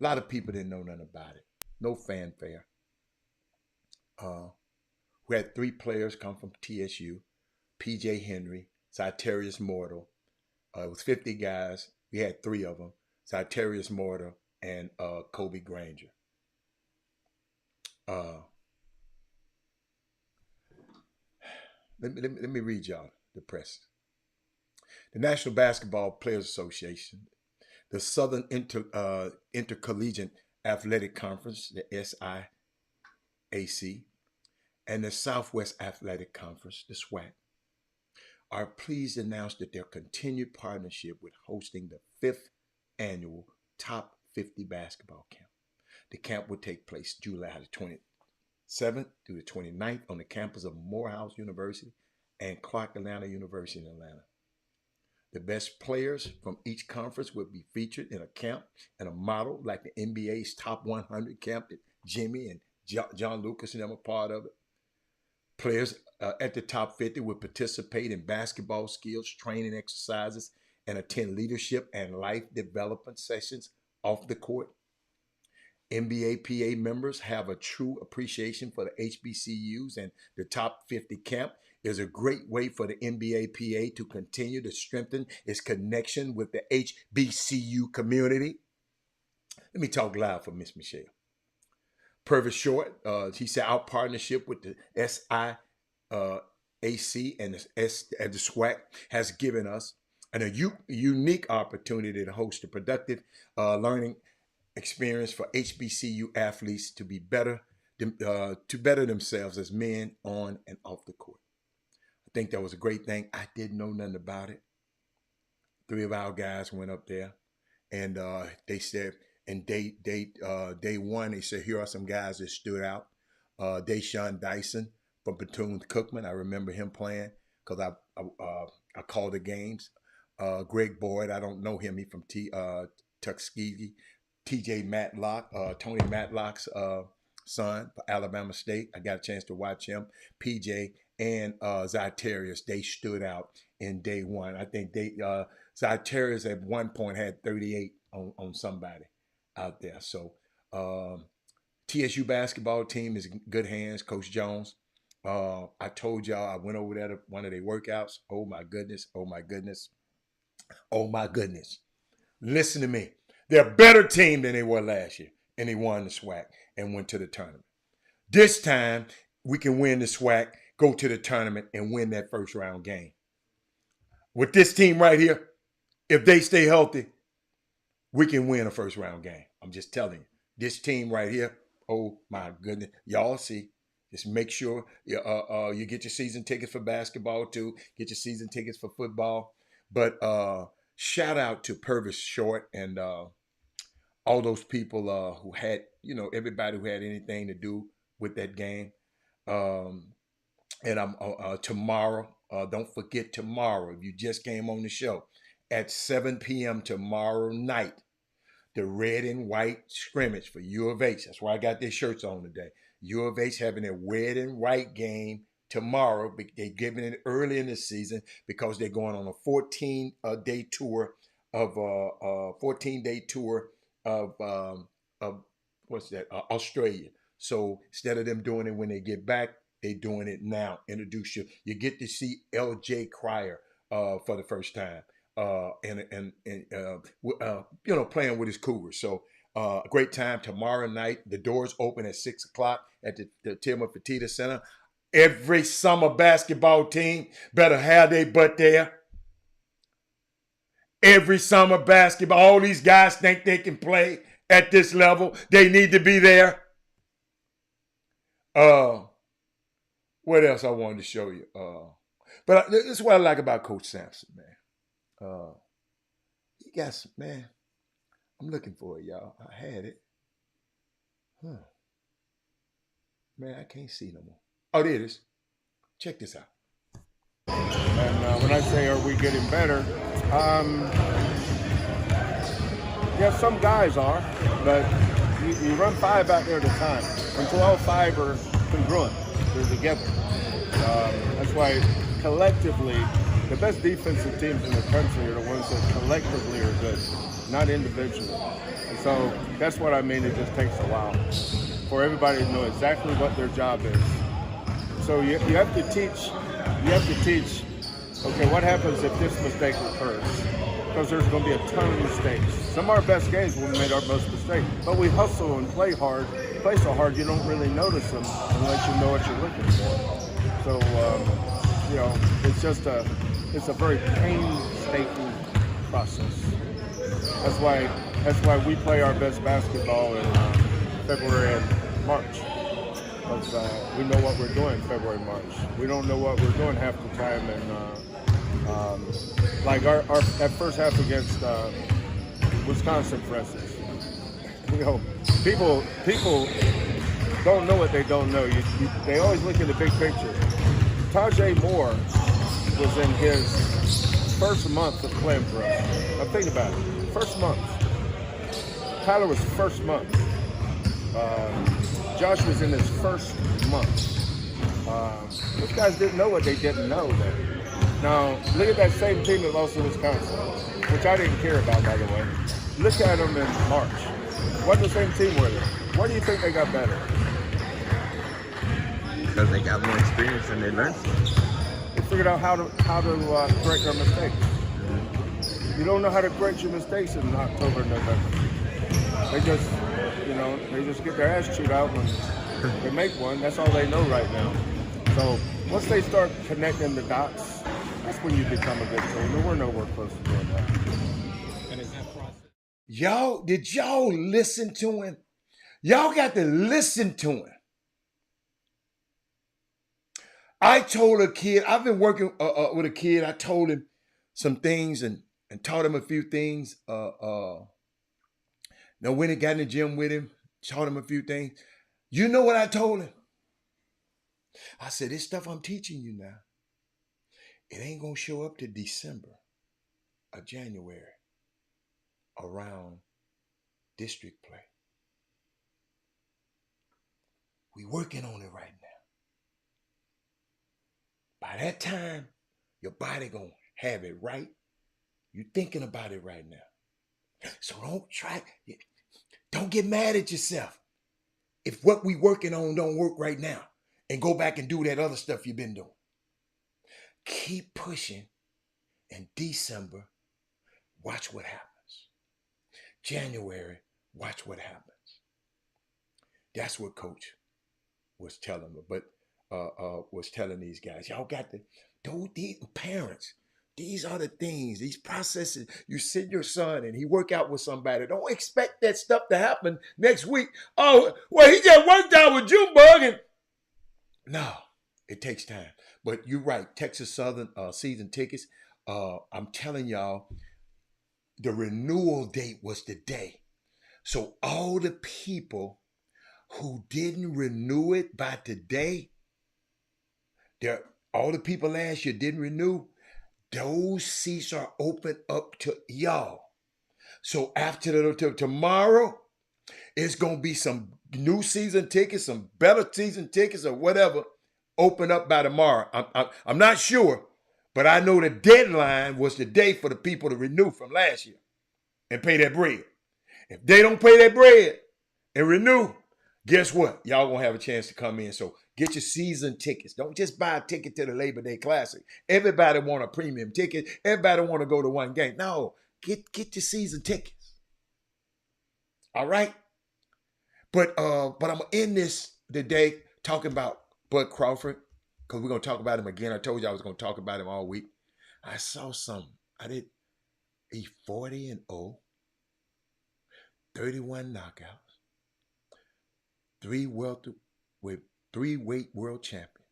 A lot of people didn't know nothing about it. No fanfare. We had 3 players come from TSU. P.J. Henry, Cyterius Mortal. It was 50 guys. We had 3 of them. Cyterius Mortal and Kobe Granger. Let me read y'all the press. The National Basketball Players Association, the Southern Intercollegiate Athletic Conference, the SIAC, and the Southwest Athletic Conference, the SWAC, are pleased to announce that their continued partnership with hosting the 5th annual Top 50 basketball camp. The camp will take place July the 27th through the 29th on the campus of Morehouse University and Clark Atlanta University in Atlanta. The best players from each conference will be featured in a camp and a model like the NBA's Top 100 camp that Jimmy and John Lucas and them are part of it. Players at the Top 50 will participate in basketball skills, training exercises, and attend leadership and life development sessions off the court. NBA PA members have a true appreciation for the HBCUs, and the Top 50 camp is a great way for the NBA PA to continue to strengthen its connection with the HBCU community. Let me talk loud for Miss Michelle. Purvis Short, he said our partnership with the SIAC and the SWAC has given us a unique opportunity to host a productive learning experience for HBCU athletes to be better, to better themselves as men on and off the court. I think that was a great thing. I didn't know nothing about it. 3 of our guys went up there, and they said, and day one, they said, here are some guys that stood out. Deshaun Dyson from Bethune-Cookman. I remember him playing because I called the games. Greg Boyd, I don't know him. He from Tuskegee. TJ Matlock, Tony Matlock's son for Alabama State. I got a chance to watch him. PJ and Zyterius, they stood out in day one. I think Zyterius at one point had 38 on somebody out there. So TSU basketball team is in good hands. Coach Jones. I told y'all I went over there to one of their workouts. Oh my goodness. Oh my goodness. Oh my goodness. Listen to me. They're a better team than they were last year. And they won the SWAC and went to the tournament. This time, we can win the SWAC, go to the tournament, and win that first round game. With this team right here, if they stay healthy, we can win a first round game. I'm just telling you. This team right here, oh my goodness. Y'all see. Just make sure you get your season tickets for basketball too. Get your season tickets for football. But shout out to Purvis Short and all those people who had, everybody who had anything to do with that game. And I'm tomorrow, don't forget tomorrow, if you just came on the show, at 7 p.m. tomorrow night, the red and white scrimmage for U of H. That's why I got their shirts on today. U of H having a red and white game tomorrow. They're giving it early in the season because they're going on a 14-day tour of Australia. So instead of them doing it when they get back, they're doing it now. Introduce you. You get to see L.J. Cryer for the first time. Playing with his Cougars. So a great time tomorrow night. The doors open at 6:00 at the Tillman Fertitta Center. Every summer basketball team better have their butt there. Every summer basketball, all these guys think they can play at this level. They need to be there. What else I wanted to show you? But this is what I like about Coach Sampson, man. He got some, man. I'm looking for it, y'all. I had it. Man, I can't see no more. Oh, there it is. Check this out. And when I say, are we getting better? Yeah, some guys are, but you run 5 out there at a time. Until all 5 are congruent, they're together. That's why collectively, the best defensive teams in the country are the ones that collectively are good, not individually. And so that's what I mean. It just takes a while for everybody to know exactly what their job is. So you have to teach. You have to teach. Okay, what happens if this mistake occurs? Because there's going to be a ton of mistakes. Some of our best games when we made our most mistakes, but we hustle and play hard. Play so hard you don't really notice them unless you know what you're looking for. So it's just it's a very painstaking process. That's why we play our best basketball in February and March. Because we know what we're doing February, March. We don't know what we're doing half the time. And like our that first half against Wisconsin, for instance, people don't know what they don't know. They always look at the big picture. Tajay Moore was in his first month of playing for us. Now think about it. First month. Tyler was first month. Josh was in his first month. Those guys didn't know what they didn't know then. Now, look at that same team that lost to Wisconsin, which I didn't care about, by the way. Look at them in March. Wasn't the same team with it. Why do you think they got better? Because they got more experience and they learned. They figured out how to correct their mistakes. You don't know how to correct your mistakes in October and November. They just get their ass chewed out when they make one. That's all they know right now. So once they start connecting the dots, that's when you become a good team. And we're nowhere close to doing that. And is that process? Did y'all listen to him? Y'all got to listen to him. I told a kid, I've been working with a kid, I told him some things, and and taught him a few things. Now when he got in the gym with him, taught him a few things. You know what I told him? I said, this stuff I'm teaching you now, it ain't gonna show up to December or January around district play. We working on it right now. By that time, your body gonna have it right. You thinking about it right now. So don't get mad at yourself if what we working on don't work right now, and go back and do that other stuff you've been doing. Keep pushing. In December, watch what happens. January, watch what happens. That's what Coach was telling me, but was telling these guys, y'all got to, these parents, these are the things, these processes. You send your son and he work out with somebody. Don't expect that stuff to happen next week. Oh, well, he just worked out with Junebug. And no, it takes time. But you're right, Texas Southern season tickets, I'm telling y'all, the renewal date was today. So all the people who didn't renew it by today, all the people last year didn't renew, those seats are open up to y'all. So after tomorrow, it's going to be some new season tickets, some better season tickets or whatever, open up by tomorrow. I'm not sure, but I know the deadline was today for the people to renew from last year and pay their bread. If they don't pay their bread and renew, guess what? Y'all gonna have a chance to come in. So get your season tickets. Don't just buy a ticket to the Labor Day Classic. Everybody want a premium ticket. Everybody want to go to one game. No, get your season tickets. All right? But I'm gonna end this today talking about Bud Crawford, because we're gonna talk about him again. I told you I was gonna talk about him all week. I saw something. He's 40-0, 31 knockouts, three-weight world champion,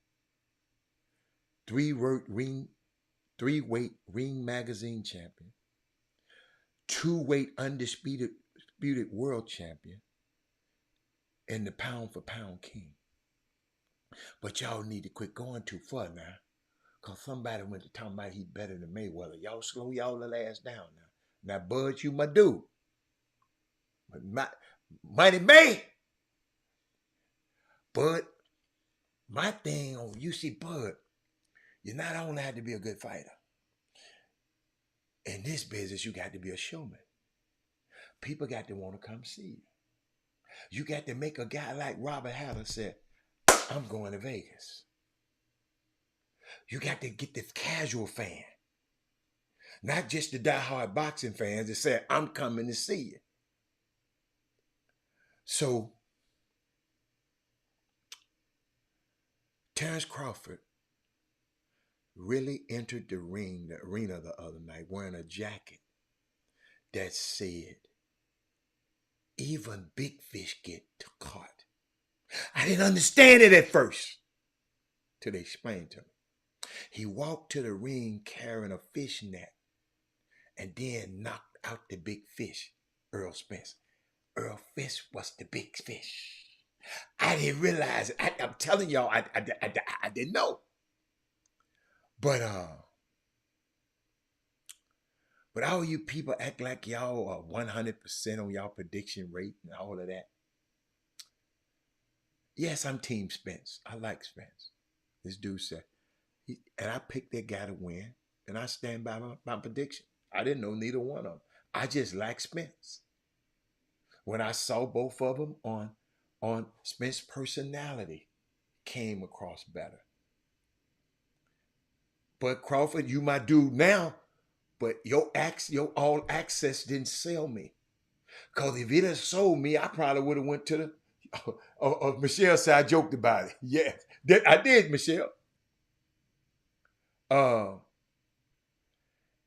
three-weight ring magazine champion, two-weight undisputed world champion, and the pound-for-pound king. But y'all need to quit going too far now, because somebody went to talking about he better than Mayweather. Y'all slow y'all little ass down now. Now, Bud, you my dude. But Money May. Bud, my thing on you see, Bud, you not only have to be a good fighter. In this business, you got to be a showman. People got to want to come see you. You got to make a guy like Robert Haller say, I'm going to Vegas. You got to get the casual fan. Not just the diehard boxing fans that say, I'm coming to see you. So, Terrence Crawford really entered the arena the other night wearing a jacket that said, even big fish get caught. I didn't understand it at first till they explained to me. He walked to the ring carrying a fish net and then knocked out the big fish, Earl Spence. Earl Fish was the big fish. I didn't realize it. I'm telling y'all, I didn't know. But all you people act like y'all are 100% on y'all prediction rate and all of that. Yes, I'm Team Spence. I like Spence. This dude said, and I picked that guy to win, and I stand by my prediction. I didn't know neither one of them. I just like Spence. When I saw both of them on Spence's personality came across better. But Crawford, you my dude now, but your all access didn't sell me. Because if it had sold me, I probably would have went to the Michelle said I joked about it. Yes, I did, Michelle.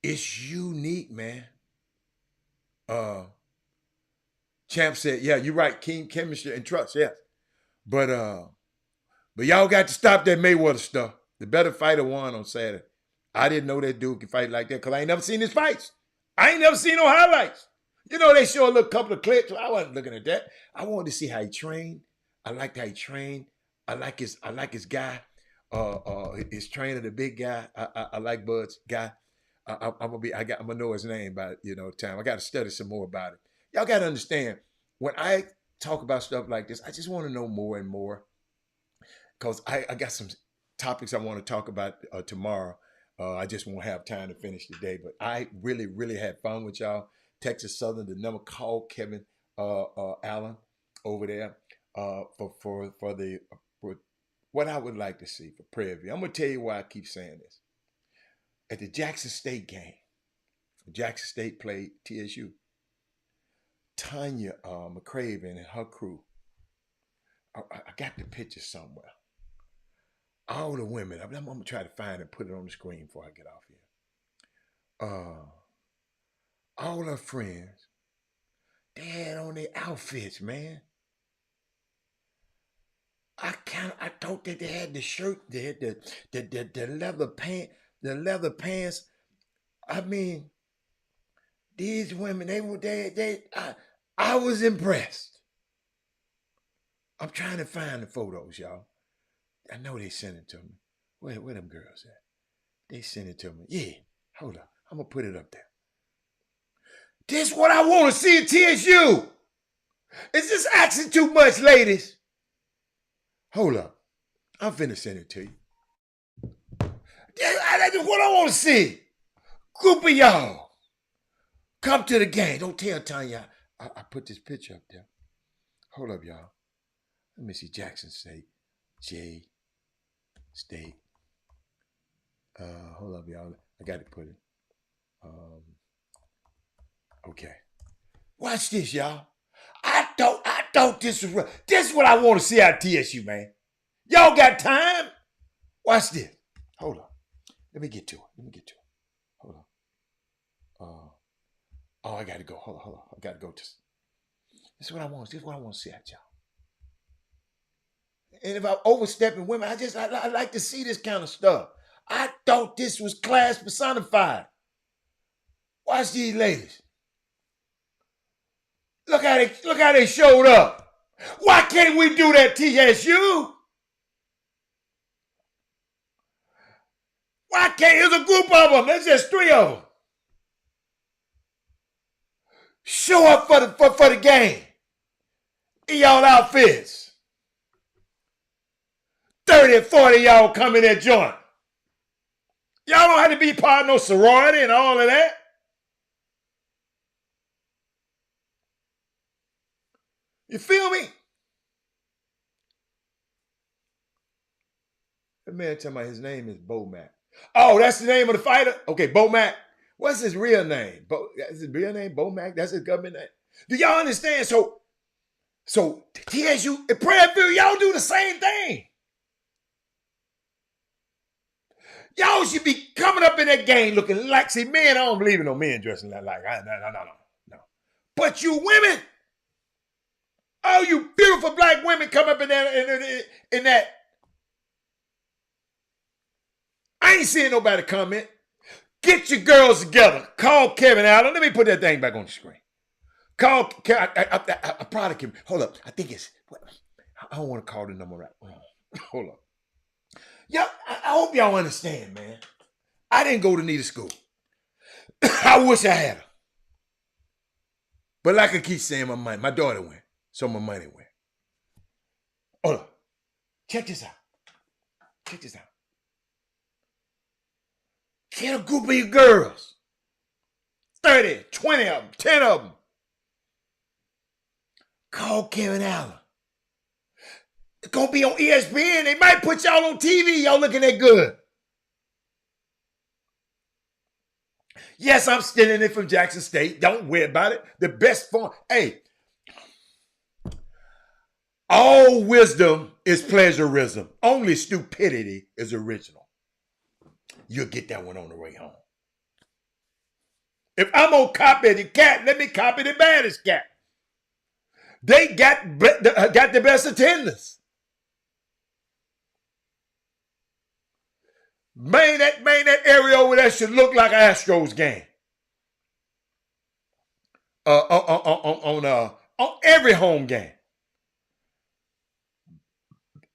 It's unique, man. Champ said, yeah, you're right. Team chemistry and trust, yes. But y'all got to stop that Mayweather stuff. The better fighter won on Saturday. I didn't know that dude could fight like that because I ain't never seen his fights. I ain't never seen no highlights. You know, they show a little couple of clips. I wasn't looking at that. I wanted to see how he trained. I liked how he trained. I like his his trainer, the big guy. I like Bud's guy. I'm gonna know his name by time. I got to study some more about it. Y'all got to understand, when I talk about stuff like this, I just want to know more and more, because I got some topics I want to talk about tomorrow. I just won't have time to finish today, but I really, really had fun with y'all. Texas Southern, the number, call Kevin Allen over there for what I would like to see for Prairie View. I'm gonna tell you why I keep saying this. At the Jackson State game, Jackson State played TSU. Tanya McCraven and her crew. I got the picture somewhere. All the women. I'm gonna try to find it and put it on the screen before I get off here. All her friends, they had on their outfits, man. I thought that they had the shirt, they had the leather pants. I mean, these women, I was impressed. I'm trying to find the photos, y'all. I know they sent it to me. Where them girls at? They sent it to me. Yeah, hold up. I'm gonna put it up there. This what I want to see at TSU. Is this asking too much, ladies? Hold up. I'm finna send it to you. That's what I want to see. Group of y'all. Come to the game. Don't tell Tanya I put this picture up there. Hold up, y'all. Let me see. Jackson State. J State. Hold up, y'all. I got to put it. Okay. Watch this, y'all. I thought this was real. This is what I want to see out of TSU, man. Y'all got time? Watch this. Hold on. Let me get to it. Hold on. Oh, I got to go. Hold on. I got to go. This is what I want. This is what I want to see out y'all. And if I'm overstepping women, I like to see this kind of stuff. I thought this was class personified. Watch these ladies. Look how they showed up. Why can't we do that, TSU? Why can't? There's a group of them. There's just 3 of them. Show up for the game in y'all outfits. 30 and 40 y'all come in that joint. Y'all don't have to be part of no sorority and all of that. You feel me? That man tell me his name is Bo Mac. Oh, that's the name of the fighter? Okay, Bo Mac. What's his real name? That's his real name, Bo Mac? That's his government name? Do y'all understand? So TSU and Prairie View, y'all do the same thing. Y'all should be coming up in that game looking like, see, men, I don't believe in no men dressing like, no. But you women, all you beautiful black women come up in that. I ain't seeing nobody comment. Get your girls together. Call Kevin Allen. Let me put that thing back on the screen. Call, I probably can, hold up. I think it's, I don't want to call the number right. Hold up. Yeah, I hope y'all understand, man. I didn't go to neither school. I wish I had her. But like I keep saying, my daughter went. So my money went. Hold up. Check this out. Get a group of your girls. 30, 20 of them, 10 of them. Call Kevin Allen. It's going to be on ESPN. They might put y'all on TV. Y'all looking that good. Yes, I'm stealing it from Jackson State. Don't worry about it. The best form. Hey, all wisdom is pleasurism. Only stupidity is original. You'll get that one on the way home. If I'm going to copy the cat, let me copy the baddest cat. They got the best attendance. Man, that area over there should look like an Astros game. on every home game.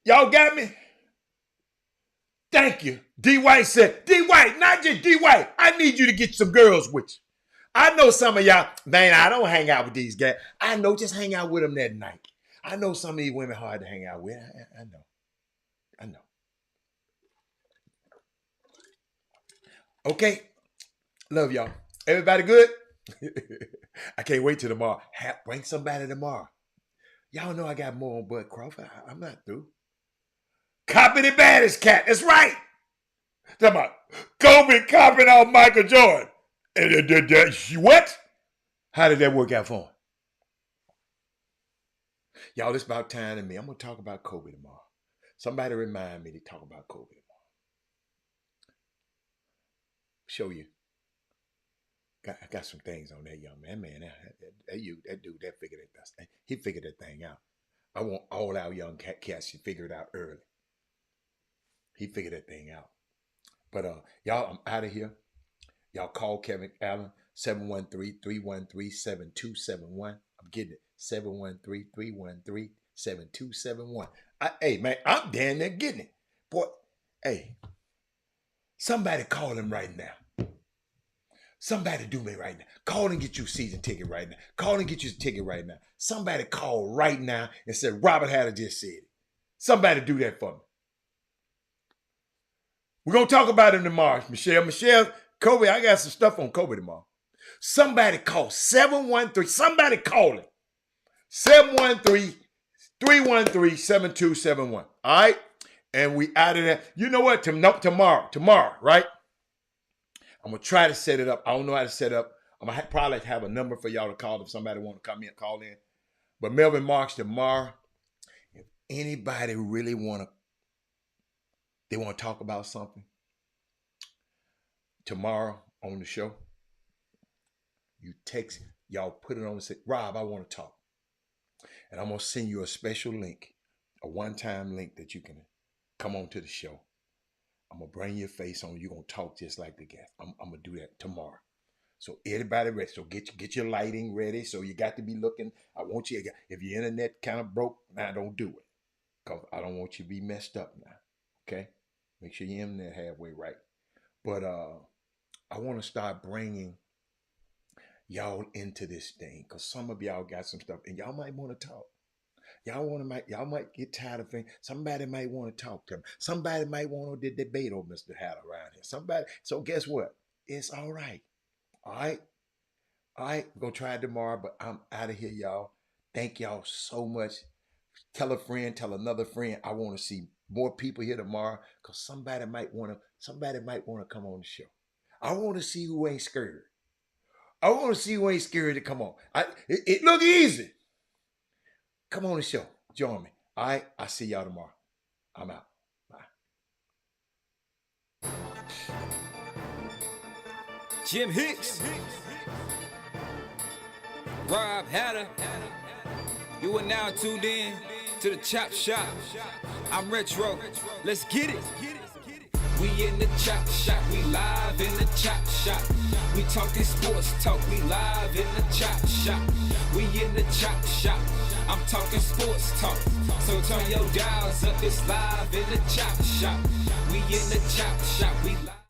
Y'all got me? Thank you. D. White said, D. White, not just D. White. I need you to get some girls with you. I know some of y'all, man, I don't hang out with these guys. I know, just hang out with them that night. I know some of these women hard to hang out with. I know. Okay. Love y'all. Everybody good? I can't wait till tomorrow. Bring somebody tomorrow. Y'all know I got more on Bud Crawford. I'm not through. Copy the baddest cat. That's right. Talking about Kobe copying out Michael Jordan. What? How did that work out for him? Y'all, it's about time to me. I'm going to talk about Kobe tomorrow. Somebody remind me to talk about Kobe tomorrow. Show you. I got some things on that young man. That dude, he figured that thing out. I want all our young cats to figure it out early. He figured that thing out. But y'all, I'm out of here. Y'all call Kevin Allen, 713-313-7271. I'm getting it. 713-313-7271. Hey, man, I'm damn near getting it. Boy, hey, somebody call him right now. Somebody do me right now. Call and get you a season ticket right now. Call and get you a ticket right now. Somebody call right now and say, Robert Hatter just said it. Somebody do that for me. We're going to talk about him tomorrow. Michelle, Kobe, I got some stuff on Kobe tomorrow. Somebody call 713. Somebody call it. 713-313-7271. All right? And we out of there. You know what? Tomorrow, right? I'm going to try to set it up. I don't know how to set up. I'm going to probably have a number for y'all to call if somebody want to come in, call in. But Melvin Marks tomorrow, if anybody really want to talk about something tomorrow on the show, you text, y'all put it on and say, Rob, I want to talk. And I'm going to send you a special link, a one-time link that you can come on to the show. I'm going to bring your face on. You're going to talk just like the guest. I'm going to do that tomorrow. So everybody ready. So get your lighting ready. So you got to be looking. I want you, if your internet kind of broke, now don't do it. Because I don't want you to be messed up now. Okay? Make sure your internet halfway right. But I want to start bringing y'all into this thing. Because some of y'all got some stuff. And y'all might want to talk. Y'all might get tired of things. Somebody might want to talk to him. Somebody might want to debate over Mr. Hatter around here. So guess what? It's all right. All right? All right, we're going to try it tomorrow, but I'm out of here, y'all. Thank y'all so much. Tell a friend, tell another friend. I want to see more people here tomorrow because somebody might want to come on the show. I want to see who ain't scared. I want to see who ain't scared to come on. It look easy. Come on the show. Join me. All right? I'll see y'all tomorrow. I'm out. Bye. Jim Hicks. Rob Hatter. You are now tuned in to the Chop Shop. I'm Retro. Let's get it. We in the Chop Shop. We live in the Chop Shop. We talking sports talk. We live in the Chop Shop. We in the Chop Shop. I'm talking sports talk. So turn your dials up. It's live in the Chop Shop. We in the Chop Shop. We live.